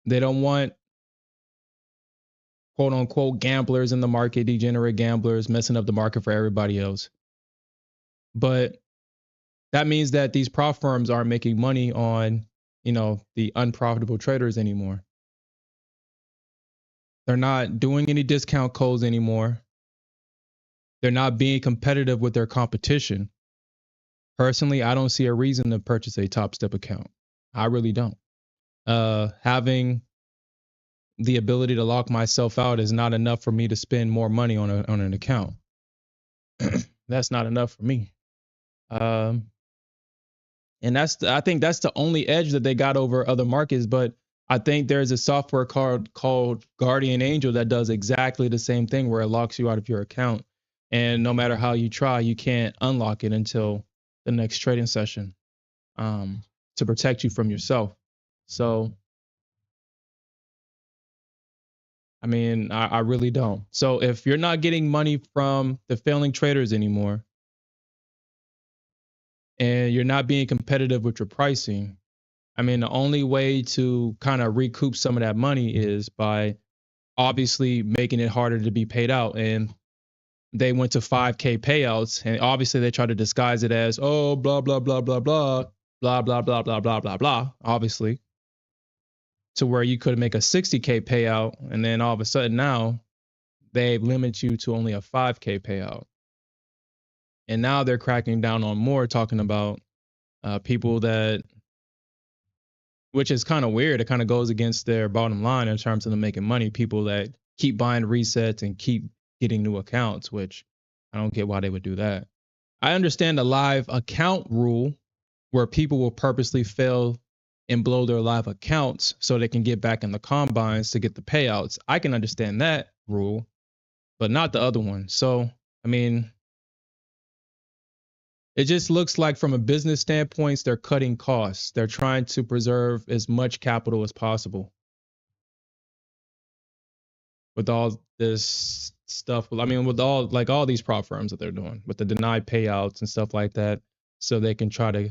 they don't want quote unquote gamblers in the market, degenerate gamblers messing up the market for everybody else. But that means that these prop firms aren't making money on, the unprofitable traders anymore. They're not doing any discount codes anymore. They're not being competitive with their competition. Personally, I don't see a reason to purchase a Top Step account. I really don't. Having the ability to lock myself out is not enough for me to spend more money on an account. That's not enough for me. And I think that's the only edge that they got over other markets. But I think there's a software called Guardian Angel that does exactly the same thing, where it locks you out of your account. And no matter how you try, you can't unlock it until the next trading session, to protect you from yourself. So, I mean, I really don't. So if you're not getting money from the failing traders anymore, and you're not being competitive with your pricing, I mean, the only way to kind of recoup some of that money is by obviously making it harder to be paid out. And they went to 5K payouts, and obviously they try to disguise it as, oh, blah, blah, blah, blah, blah, blah, blah, blah, blah, blah, blah, blah, obviously, to where you could make a 60K payout. And then all of a sudden now they limit you to only a 5K payout. And now they're cracking down on more, talking about people that, which is kind of weird. It kind of goes against their bottom line in terms of them making money. People that keep buying resets and keep getting new accounts, which I don't get why they would do that. I understand the live account rule, where people will purposely fail and blow their live accounts so they can get back in the combines to get the payouts. I can understand that rule, but not the other one. So, I mean, it just looks like, from a business standpoint, they're cutting costs. They're trying to preserve as much capital as possible with all this stuff. I mean, with all these prop firms that they're doing with the denied payouts and stuff like that, so they can try to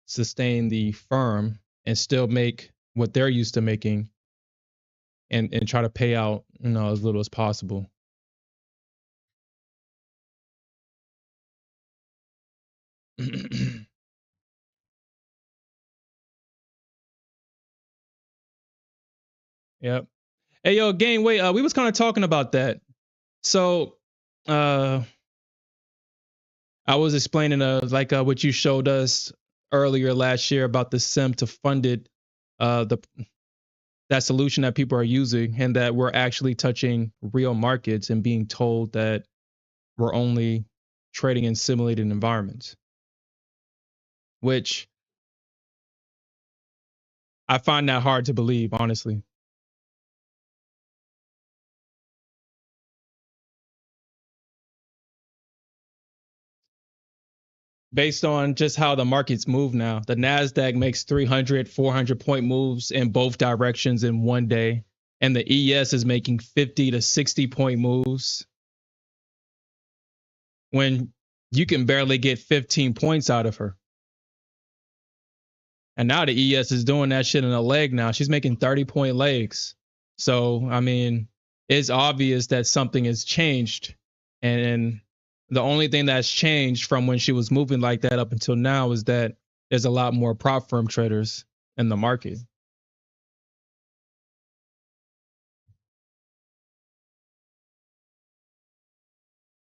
sustain the firm and still make what they're used to making, and try to pay out, as little as possible. Yep. Hey, yo, gang, wait, we was kind of talking about that. So, uh, I was explaining, what you showed us earlier last year about the sim to funded, the that solution that people are using, and that we're actually touching real markets and being told that we're only trading in simulated environments, which I find that hard to believe, honestly, based on just how the markets move now. The Nasdaq makes 300, 400 point moves in both directions in one day, and the ES is making 50 to 60 point moves when you can barely get 15 points out of her. And now the ES is doing that shit in a leg now. She's making 30-point legs. So, I mean, it's obvious that something has changed. And the only thing that's changed from when she was moving like that up until now is that there's a lot more prop firm traders in the market.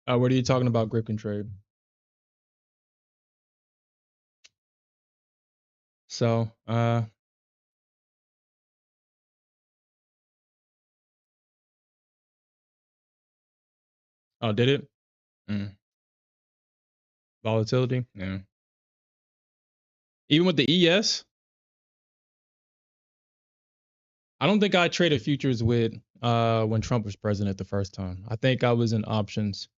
What are you talking about, grip and trade? So, oh, did it? Mm. Volatility? Yeah. Even with the ES, I don't think I traded futures with when Trump was president the first time. I think I was in options.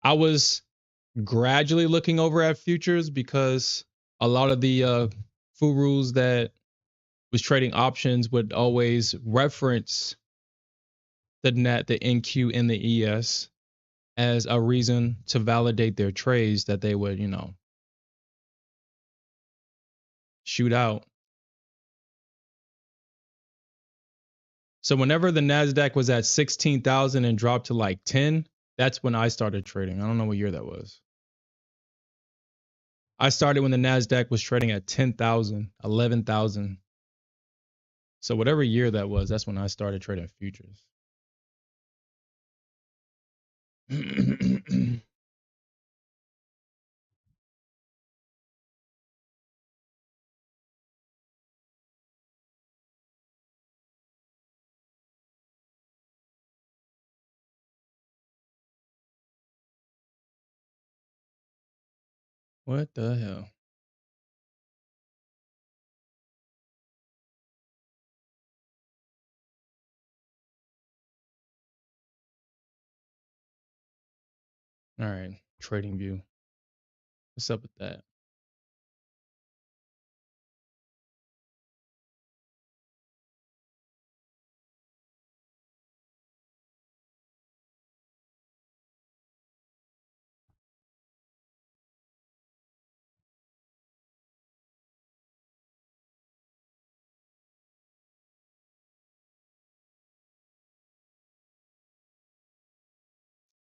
I was gradually looking over at futures because a lot of the rules that was trading options would always reference the NET, the NQ, and the ES. as a reason to validate their trades that they would, shoot out. So whenever the Nasdaq was at 16,000 and dropped to like 10, that's when I started trading. I don't know what year that was. I started when the Nasdaq was trading at 10,000, 11,000. So whatever year that was, that's when I started trading futures. What the hell? All right, trading view. What's up with that?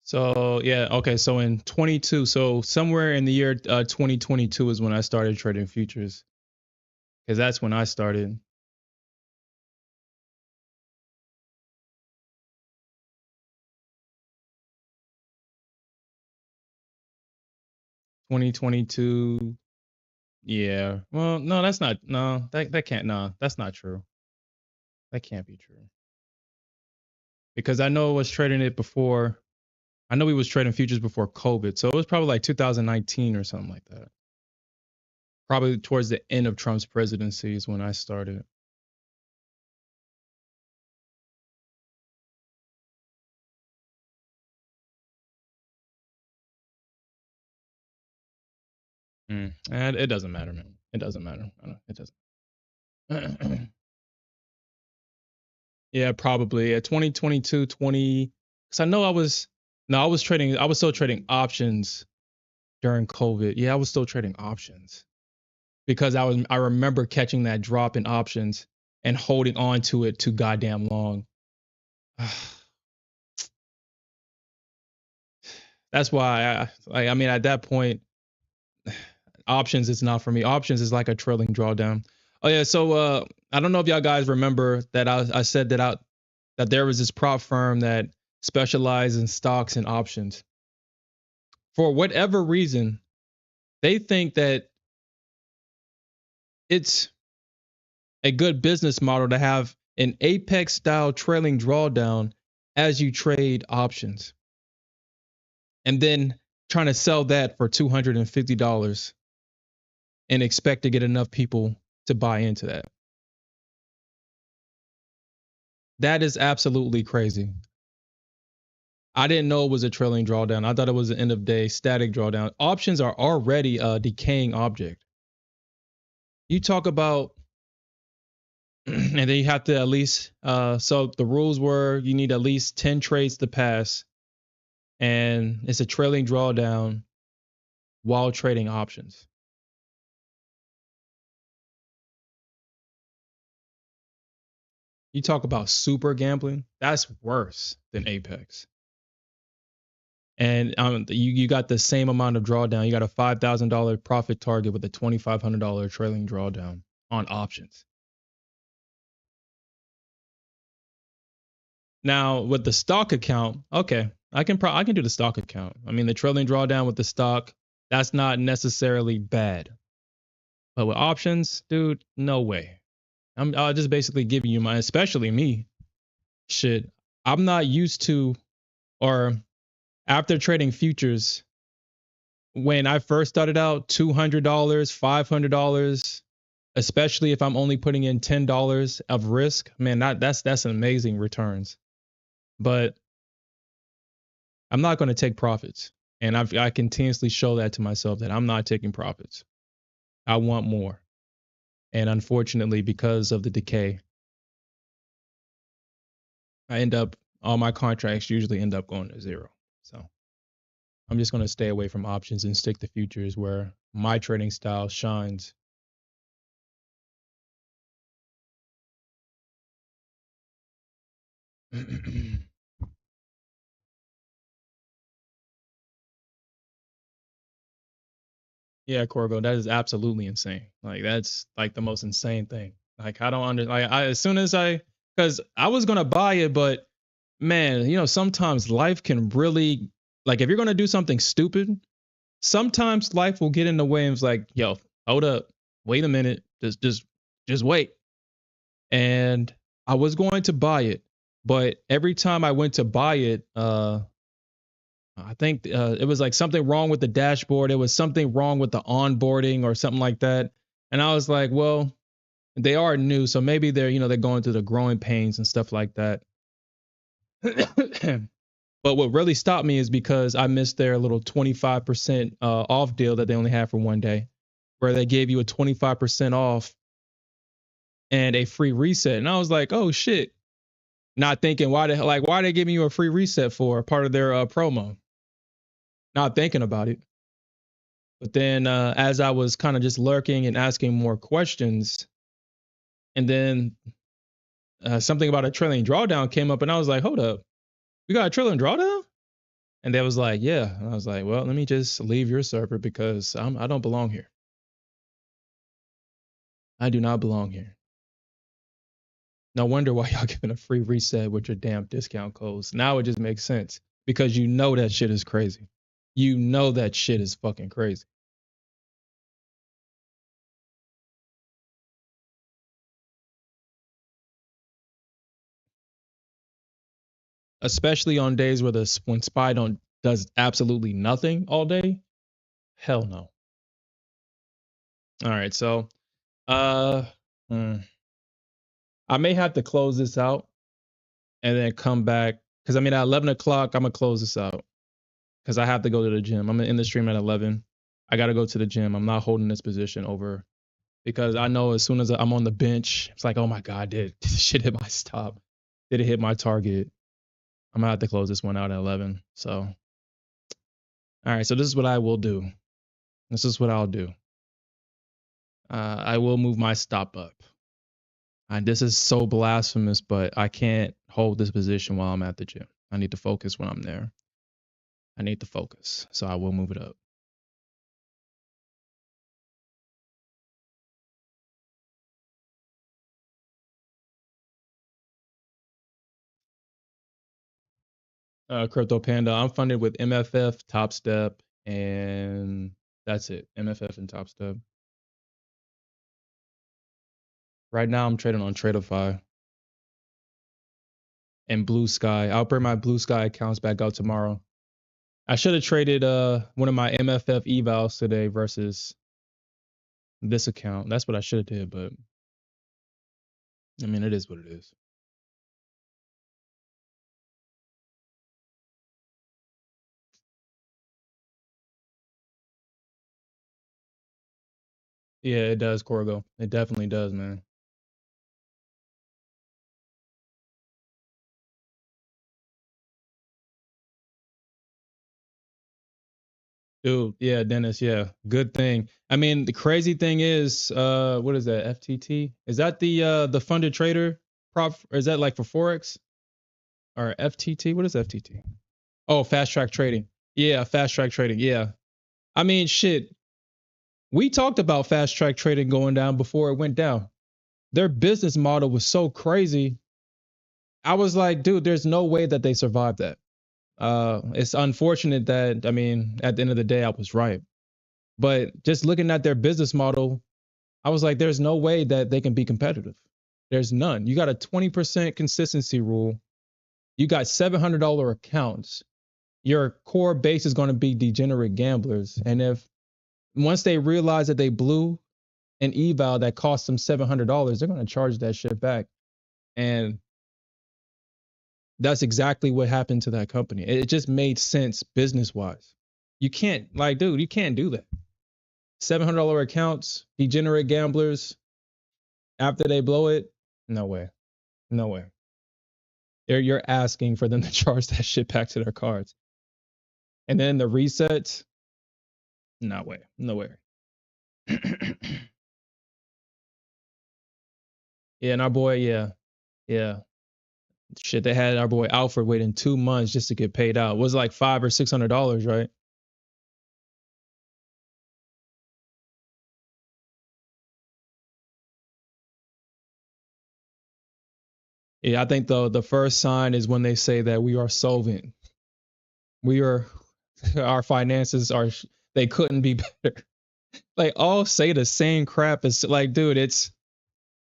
So yeah, okay. So in 22, so somewhere in the year 2022 is when I started trading futures, because that's when I started. 2022. Yeah. Well, no, that's not. No, that can't. No, that's not true. That can't be true. Because I know I was trading it before. I know we was trading futures before COVID, so it was probably like 2019 or something like that. Probably towards the end of Trump's presidency is when I started. And it doesn't matter, man. It doesn't matter. It doesn't. Yeah, probably. 2022, 20. Because I know I was. No, I was trading. I was still trading options during COVID. Yeah, I was still trading options because I remember catching that drop in options and holding on to it too goddamn long. That's why I mean at that point options is not for me. Options is like a trailing drawdown. Oh yeah, so I don't know if y'all guys remember that I said that there was this prop firm that specialized in stocks and options. For whatever reason, they think that it's a good business model to have an apex style trailing drawdown as you trade options. And then trying to sell that for $250 and expect to get enough people to buy into that. That is absolutely crazy. I didn't know it was a trailing drawdown. I thought it was an end of day static drawdown. Options are already a decaying object. You talk about, and then you have to at least, so the rules were you need at least 10 trades to pass, and it's a trailing drawdown while trading options. You talk about super gambling, that's worse than Apex. And you got the same amount of drawdown. You got a $5,000 profit target with a $2,500 trailing drawdown on options. Now with the stock account, okay, I can do the stock account. I mean the trailing drawdown with the stock, that's not necessarily bad. But with options, dude, no way. I'll just basically give you my, especially me. Shit, I'm not used to, or after trading futures, when I first started out, $200, $500, especially if I'm only putting in $10 of risk, man, that's amazing returns. But I'm not going to take profits, and I continuously show that to myself that I'm not taking profits. I want more, and unfortunately, because of the decay, I end up all my contracts usually end up going to zero. So I'm just gonna stay away from options and stick to futures where my trading style shines. Yeah, Corgo, that is absolutely insane. Like that's like the most insane thing. Like I don't like as soon as because I was gonna buy it, but man, sometimes life can really like if you're gonna do something stupid, sometimes life will get in the way and it's like, yo, hold up, wait a minute, just wait. And I was going to buy it, but every time I went to buy it, I think it was like something wrong with the dashboard. It was something wrong with the onboarding or something like that. And I was like, well, they are new, so maybe they're going through the growing pains and stuff like that. But what really stopped me is because I missed their little 25% off deal that they only had for one day, where they gave you a 25% off and a free reset. And I was like, oh shit. Not thinking why are they giving you a free reset for part of their promo? Not thinking about it. But then as I was kind of just lurking and asking more questions, and then something about a trailing drawdown came up, and I was like, hold up, we got a trailing drawdown? And they was like, yeah. And I was like, well, let me just leave your server because I don't belong here. I do not belong here. No wonder why y'all giving a free reset with your damn discount codes. Now it just makes sense because that shit is crazy. That shit is fucking crazy. Especially on days where when SPY don't does absolutely nothing all day. Hell no. All right, so uh, hmm, I may have to close this out and then come back because I mean at 11 o'clock I'm gonna close this out because I have to go to the gym. I'm in the stream at 11. I gotta go to the gym. I'm not holding this position over because I know as soon as I'm on the bench, it's like, oh my god, did shit hit my stop? Did it hit my target? I'm gonna have to close this one out at 11. So, all right. So this is what I will do. This is what I'll do. I will move my stop up. And this is so blasphemous, but I can't hold this position while I'm at the gym. I need to focus when I'm there. I need to focus. So I will move it up. Crypto Panda, I'm funded with MFF, Top Step, and that's it. MFF and Top Step. Right now I'm trading on Tradeify and Blue Sky. I'll bring my Blue Sky accounts back out tomorrow. I should have traded one of my MFF evals today versus this account. That's what I should have did, but I mean it is what it is. Yeah, it does, Corgo. It definitely does, man. Dude, yeah, Dennis, yeah. Good thing. I mean, the crazy thing is, what is that? FTT? Is that the funded trader prop or is that like for Forex? Or FTT? What is FTT? Oh, fast track trading. Yeah, fast track trading. Yeah. I mean, shit. We talked about fast track trading going down before it went down. Their business model was so crazy. I was like, dude, there's no way that they survived that. It's unfortunate that, I mean, at the end of the day, I was right. But just looking at their business model, I was like, there's no way that they can be competitive. There's none. You got a 20% consistency rule. You got $700 accounts. Your core base is going to be degenerate gamblers. And if once they realize that they blew an eval that cost them $700, they're going to charge that shit back. And that's exactly what happened to that company. It just made sense business wise. You can't, like, dude, you can't do that. $700 accounts, degenerate gamblers, after they blow it, no way. No way. You're asking for them to charge that shit back to their cards. And then the resets, no way, no way. Yeah, and our boy, yeah. Shit, they had our boy Alfred waiting 2 months just to get paid out. It was like $500 or $600, right? Yeah, I think the first sign is when they say that we are solvent. We are our finances are they couldn't be better. Like all say the same crap. It's like, dude, it's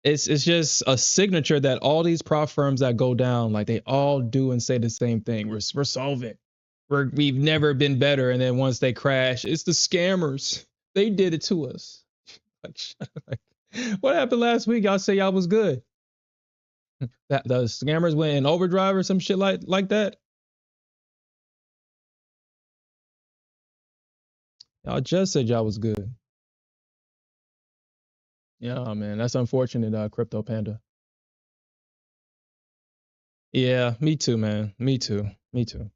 just a signature that all these prop firms that go down, like they all do and say the same thing. We're solvent. We've never been better. And then once they crash, it's the scammers. They did it to us. Like, what happened last week? Y'all say y'all was good. That the scammers went in overdrive or some shit like that. Y'all just said y'all was good. Yeah, man, that's unfortunate, Crypto Panda. Yeah, me too, man. Me too. Me too.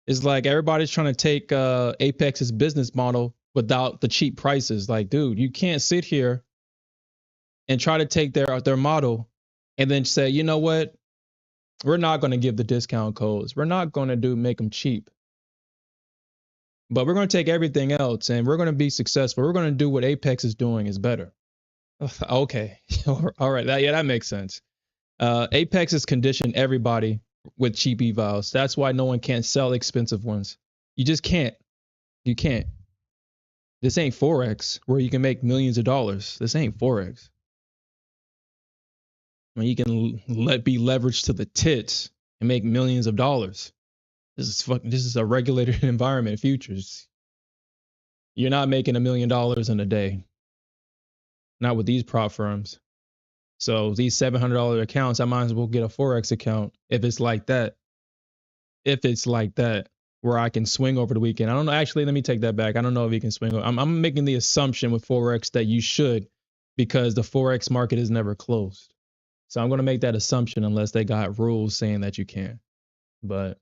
It's like everybody's trying to take Apex's business model without the cheap prices. Like, dude, you can't sit here and try to take their model and then say, you know what? We're not going to give the discount codes. We're not going to make them cheap. But we're going to take everything else and we're going to be successful. We're going to do what Apex is doing is better. Okay. All right. That makes sense. Apex has conditioned everybody with cheap evals. That's why no one can't sell expensive ones. You just can't. You can't. This ain't Forex where you can make millions of dollars. This ain't Forex. I mean, you can be leveraged to the tits and make millions of dollars. This is a regulated environment. Futures. You're not making $1 million in a day. Not with these prop firms. So these $700 accounts, I might as well get a Forex account if it's like that. If it's like that, where I can swing over the weekend. I don't know. Actually, let me take that back. I don't know if you can swing. I'm making the assumption with Forex that you should, because the Forex market is never closed. So I'm going to make that assumption unless they got rules saying that you can. But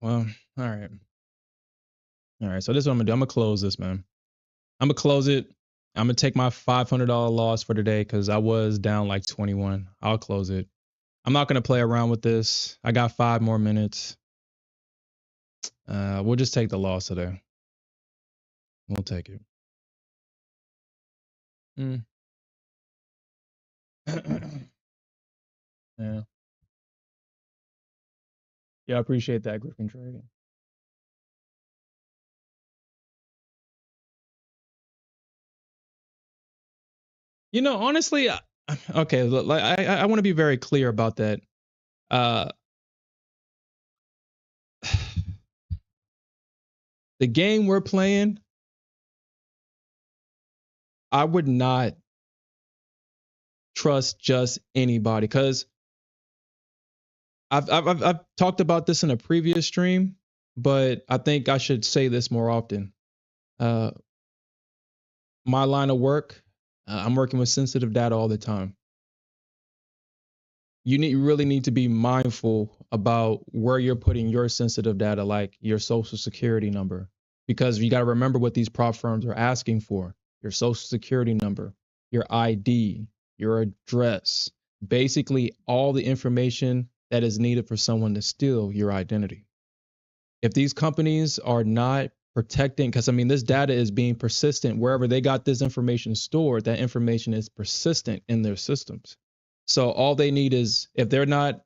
well, all right. All right. So this is what I'm gonna do. I'm gonna close this, man. I'm gonna close it. I'm gonna take my $500 loss for today because I was down like 21. I'll close it. I'm not gonna play around with this. I got 5 more minutes. We'll just take the loss today. We'll take it. Mm. Yeah. Yeah, I appreciate that, Griffin Trading. You know, honestly, okay, like I want to be very clear about that. Uh, the game we're playing, I would not trust just anybody because I've talked about this in a previous stream, but I think I should say this more often. Uh, my line of work, I'm working with sensitive data all the time. You really need to be mindful about where you're putting your sensitive data, like your social security number, because you got to remember what these prop firms are asking for: your social security number, your ID, your address, basically all the information that is needed for someone to steal your identity. If these companies are not protecting, because I mean, this data is being persistent wherever they got this information stored, that information is persistent in their systems. So all they need is, if they're not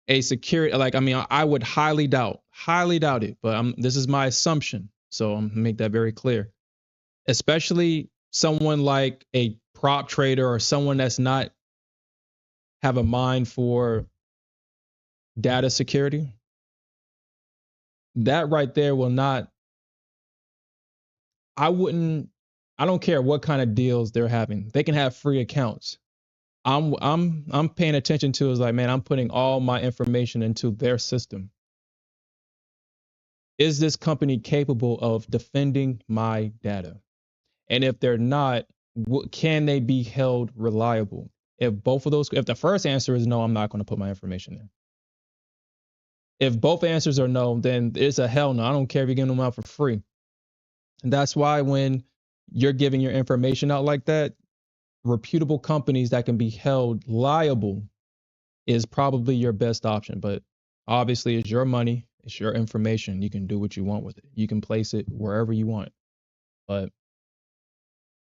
a security, like, I mean, I would highly doubt it, but this is my assumption. So I'm gonna make that very clear. Especially someone like a prop trader or someone that's not have a mind for data security. That right there will not, I wouldn't I don't care what kind of deals they're having. They can have free accounts. I'm paying attention to is like, man, I'm putting all my information into their system. Is this company capable of defending my data? And if they're not, can they be held reliable? If both of those, if the first answer is no, I'm not going to put my information in. If both answers are no, then it's a hell no. I don't care if you're giving them out for free. And that's why when you're giving your information out like that, reputable companies that can be held liable is probably your best option. But obviously, it's your money, it's your information. You can do what you want with it. You can place it wherever you want. But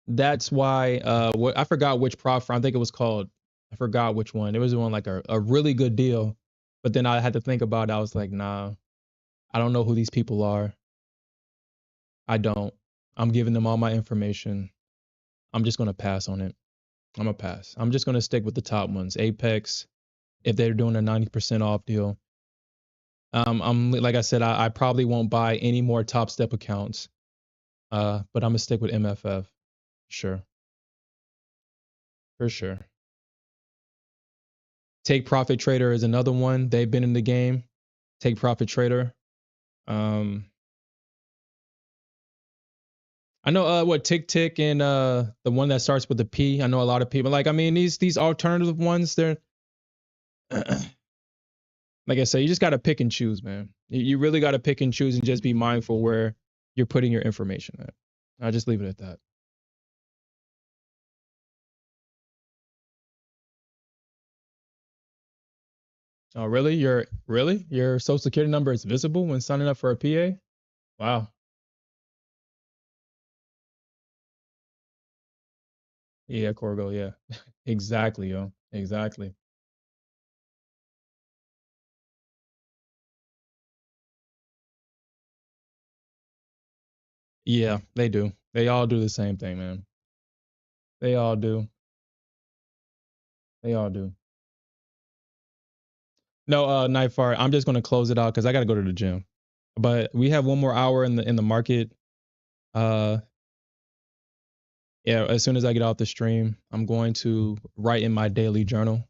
that's why what I forgot which prop firm. I think it was called. I forgot which one. It was one like a really good deal. But then I had to think about it. I was like, nah, I don't know who these people are. I don't. I'm giving them all my information. I'm just gonna pass on it. I'm gonna pass. I'm just gonna stick with the top ones. Apex, if they're doing a 90% off deal. I'm like I said, I probably won't buy any more Top Step accounts. But I'm gonna stick with MFF. Sure, for sure. Take Profit Trader is another one. They've been in the game. Take Profit Trader. Um, I know what Tick Tick and the one that starts with the P. I know a lot of people like. I mean these alternative ones. They're like I said, you just got to pick and choose, man. You really got to pick and choose and just be mindful where you're putting your information at. I'll just leave it at that. Oh, really? Your social security number is visible when signing up for a PA? Wow. Yeah, Corgo, yeah. Exactly, yo. Exactly. Yeah, they do. They all do the same thing, man. They all do. They all do. No, Nightfire, I'm just gonna close it out because I gotta go to the gym. But we have one more hour in the market. Uh yeah, as soon as I get off the stream, I'm going to write in my daily journal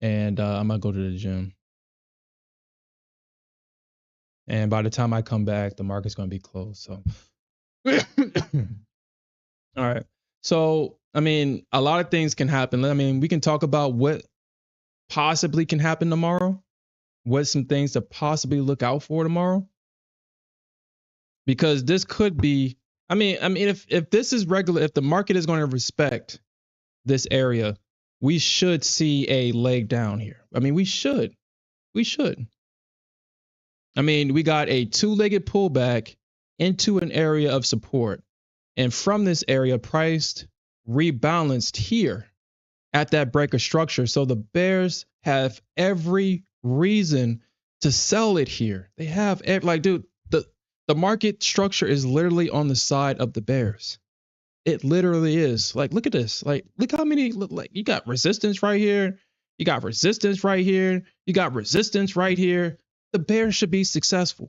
and I'm gonna go to the gym. And by the time I come back, the market's gonna be closed. So all right. So, I mean, a lot of things can happen. I mean, we can talk about what possibly can happen tomorrow, what some things to possibly look out for tomorrow. Because this could be, I mean, if this is regular, if the market is going to respect this area, we should see a leg down here. I mean, we should. We should. I mean, we got a two-legged pullback into an area of support. And from this area, priced rebalanced here at that breaker structure. So the bears have every reason to sell it here. They have like, dude, the market structure is literally on the side of the bears. It literally is. Like, look at this. Like, look how many. Like, you got resistance right here. You got resistance right here. You got resistance right here. The bears should be successful.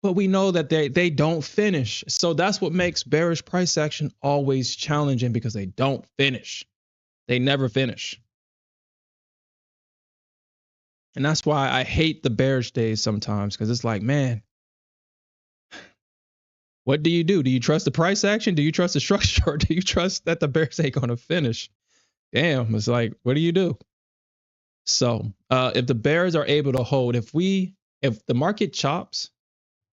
But we know that they don't finish. So that's what makes bearish price action always challenging because they don't finish. They never finish. And that's why I hate the bearish days sometimes because it's like, man, what do? Do you trust the price action? Do you trust the structure? Or do you trust that the bears ain't going to finish? Damn, it's like, what do you do? So if the bears are able to hold, if the market chops,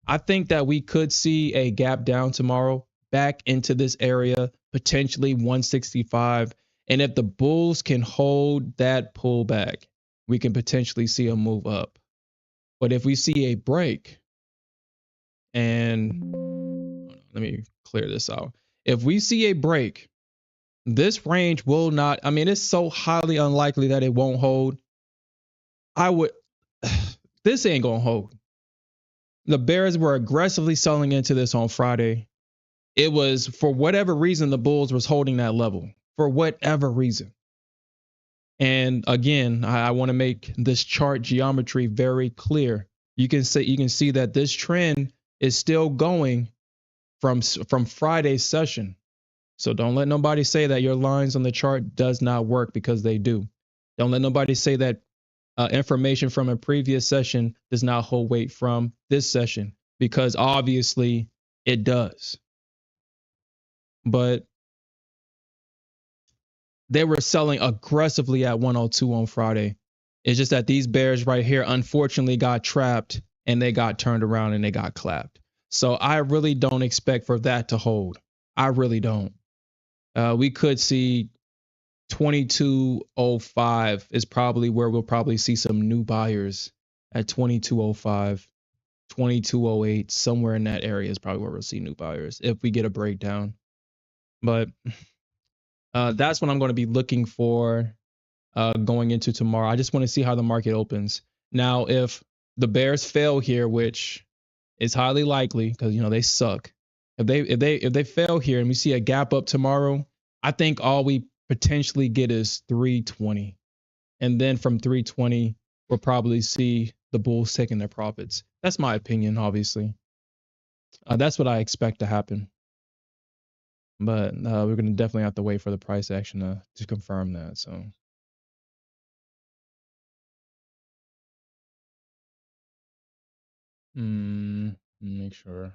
I think that we could see a gap down tomorrow back into this area, potentially 165. And if the bulls can hold that pullback, we can potentially see a move up. But if we see a break, and let me clear this out. If we see a break, this range will not, I mean, it's so highly unlikely that it won't hold. I would, this ain't going to hold. The bears were aggressively selling into this on Friday. It was for whatever reason, the bulls was holding that level for whatever reason. And again, I want to make this chart geometry very clear. You can see that this trend is still going from Friday's session. So don't let nobody say that your lines on the chart does not work, because they do. Don't let nobody say that information from a previous session does not hold weight from this session, because obviously it does. But they were selling aggressively at 102 on Friday. It's just that these bears right here unfortunately got trapped, and they got turned around and they got clapped. So I really don't expect for that to hold. I really don't. We could see 2205 is probably where we'll probably see some new buyers at 2205, 2208, somewhere in that area is probably where we'll see new buyers if we get a breakdown. But that's what I'm going to be looking for going into tomorrow. I just want to see how the market opens. Now, if the bears fail here, which is highly likely because they suck. If they fail here and we see a gap up tomorrow, I think all we potentially get is 320. And then from 320, we'll probably see the bulls taking their profits. That's my opinion, obviously. That's what I expect to happen. But we're going to definitely have to wait for the price action to confirm that. So. Make sure.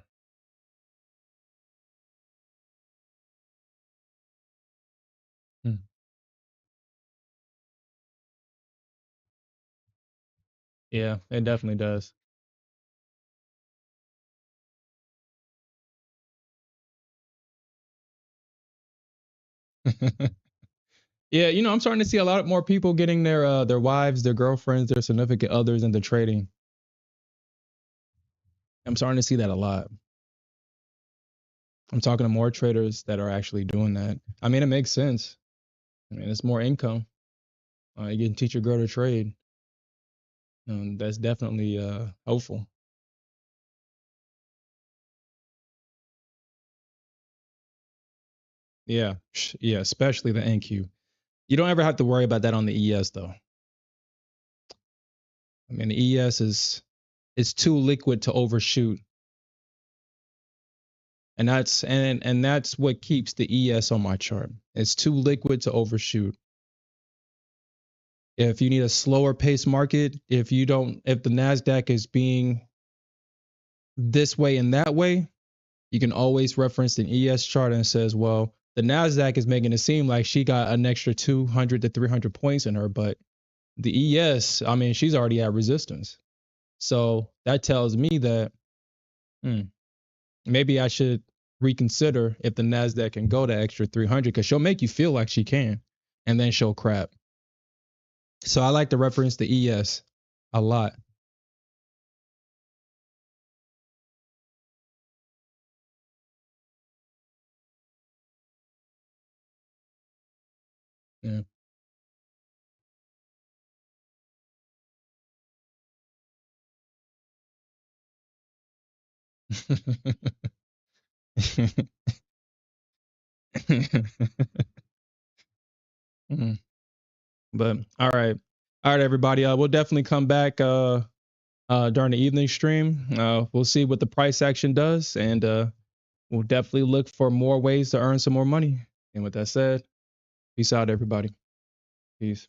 Yeah, it definitely does. Yeah, I'm starting to see a lot more people getting their wives, their girlfriends, their significant others into trading. I'm starting to see that a lot. I'm talking to more traders that are actually doing that. I mean, it makes sense. I mean, it's more income. You can teach your girl to trade. That's definitely hopeful. Yeah, yeah, especially the NQ. You don't ever have to worry about that on the ES though. I mean, the ES is too liquid to overshoot, and that's what keeps the ES on my chart. It's too liquid to overshoot. If you need a slower pace market, if the Nasdaq is being this way and that way, you can always reference an ES chart and says, well, the Nasdaq is making it seem like she got an extra 200 to 300 points in her, but the ES, I mean, she's already at resistance. So that tells me that maybe I should reconsider if the Nasdaq can go to extra 300, because she'll make you feel like she can, and then she'll crap. So I like to reference the ES a lot. Yeah. Mm. But all right, everybody. We'll definitely come back during the evening stream. We'll see what the price action does, and we'll definitely look for more ways to earn some more money. And with that said, peace out, everybody. Peace.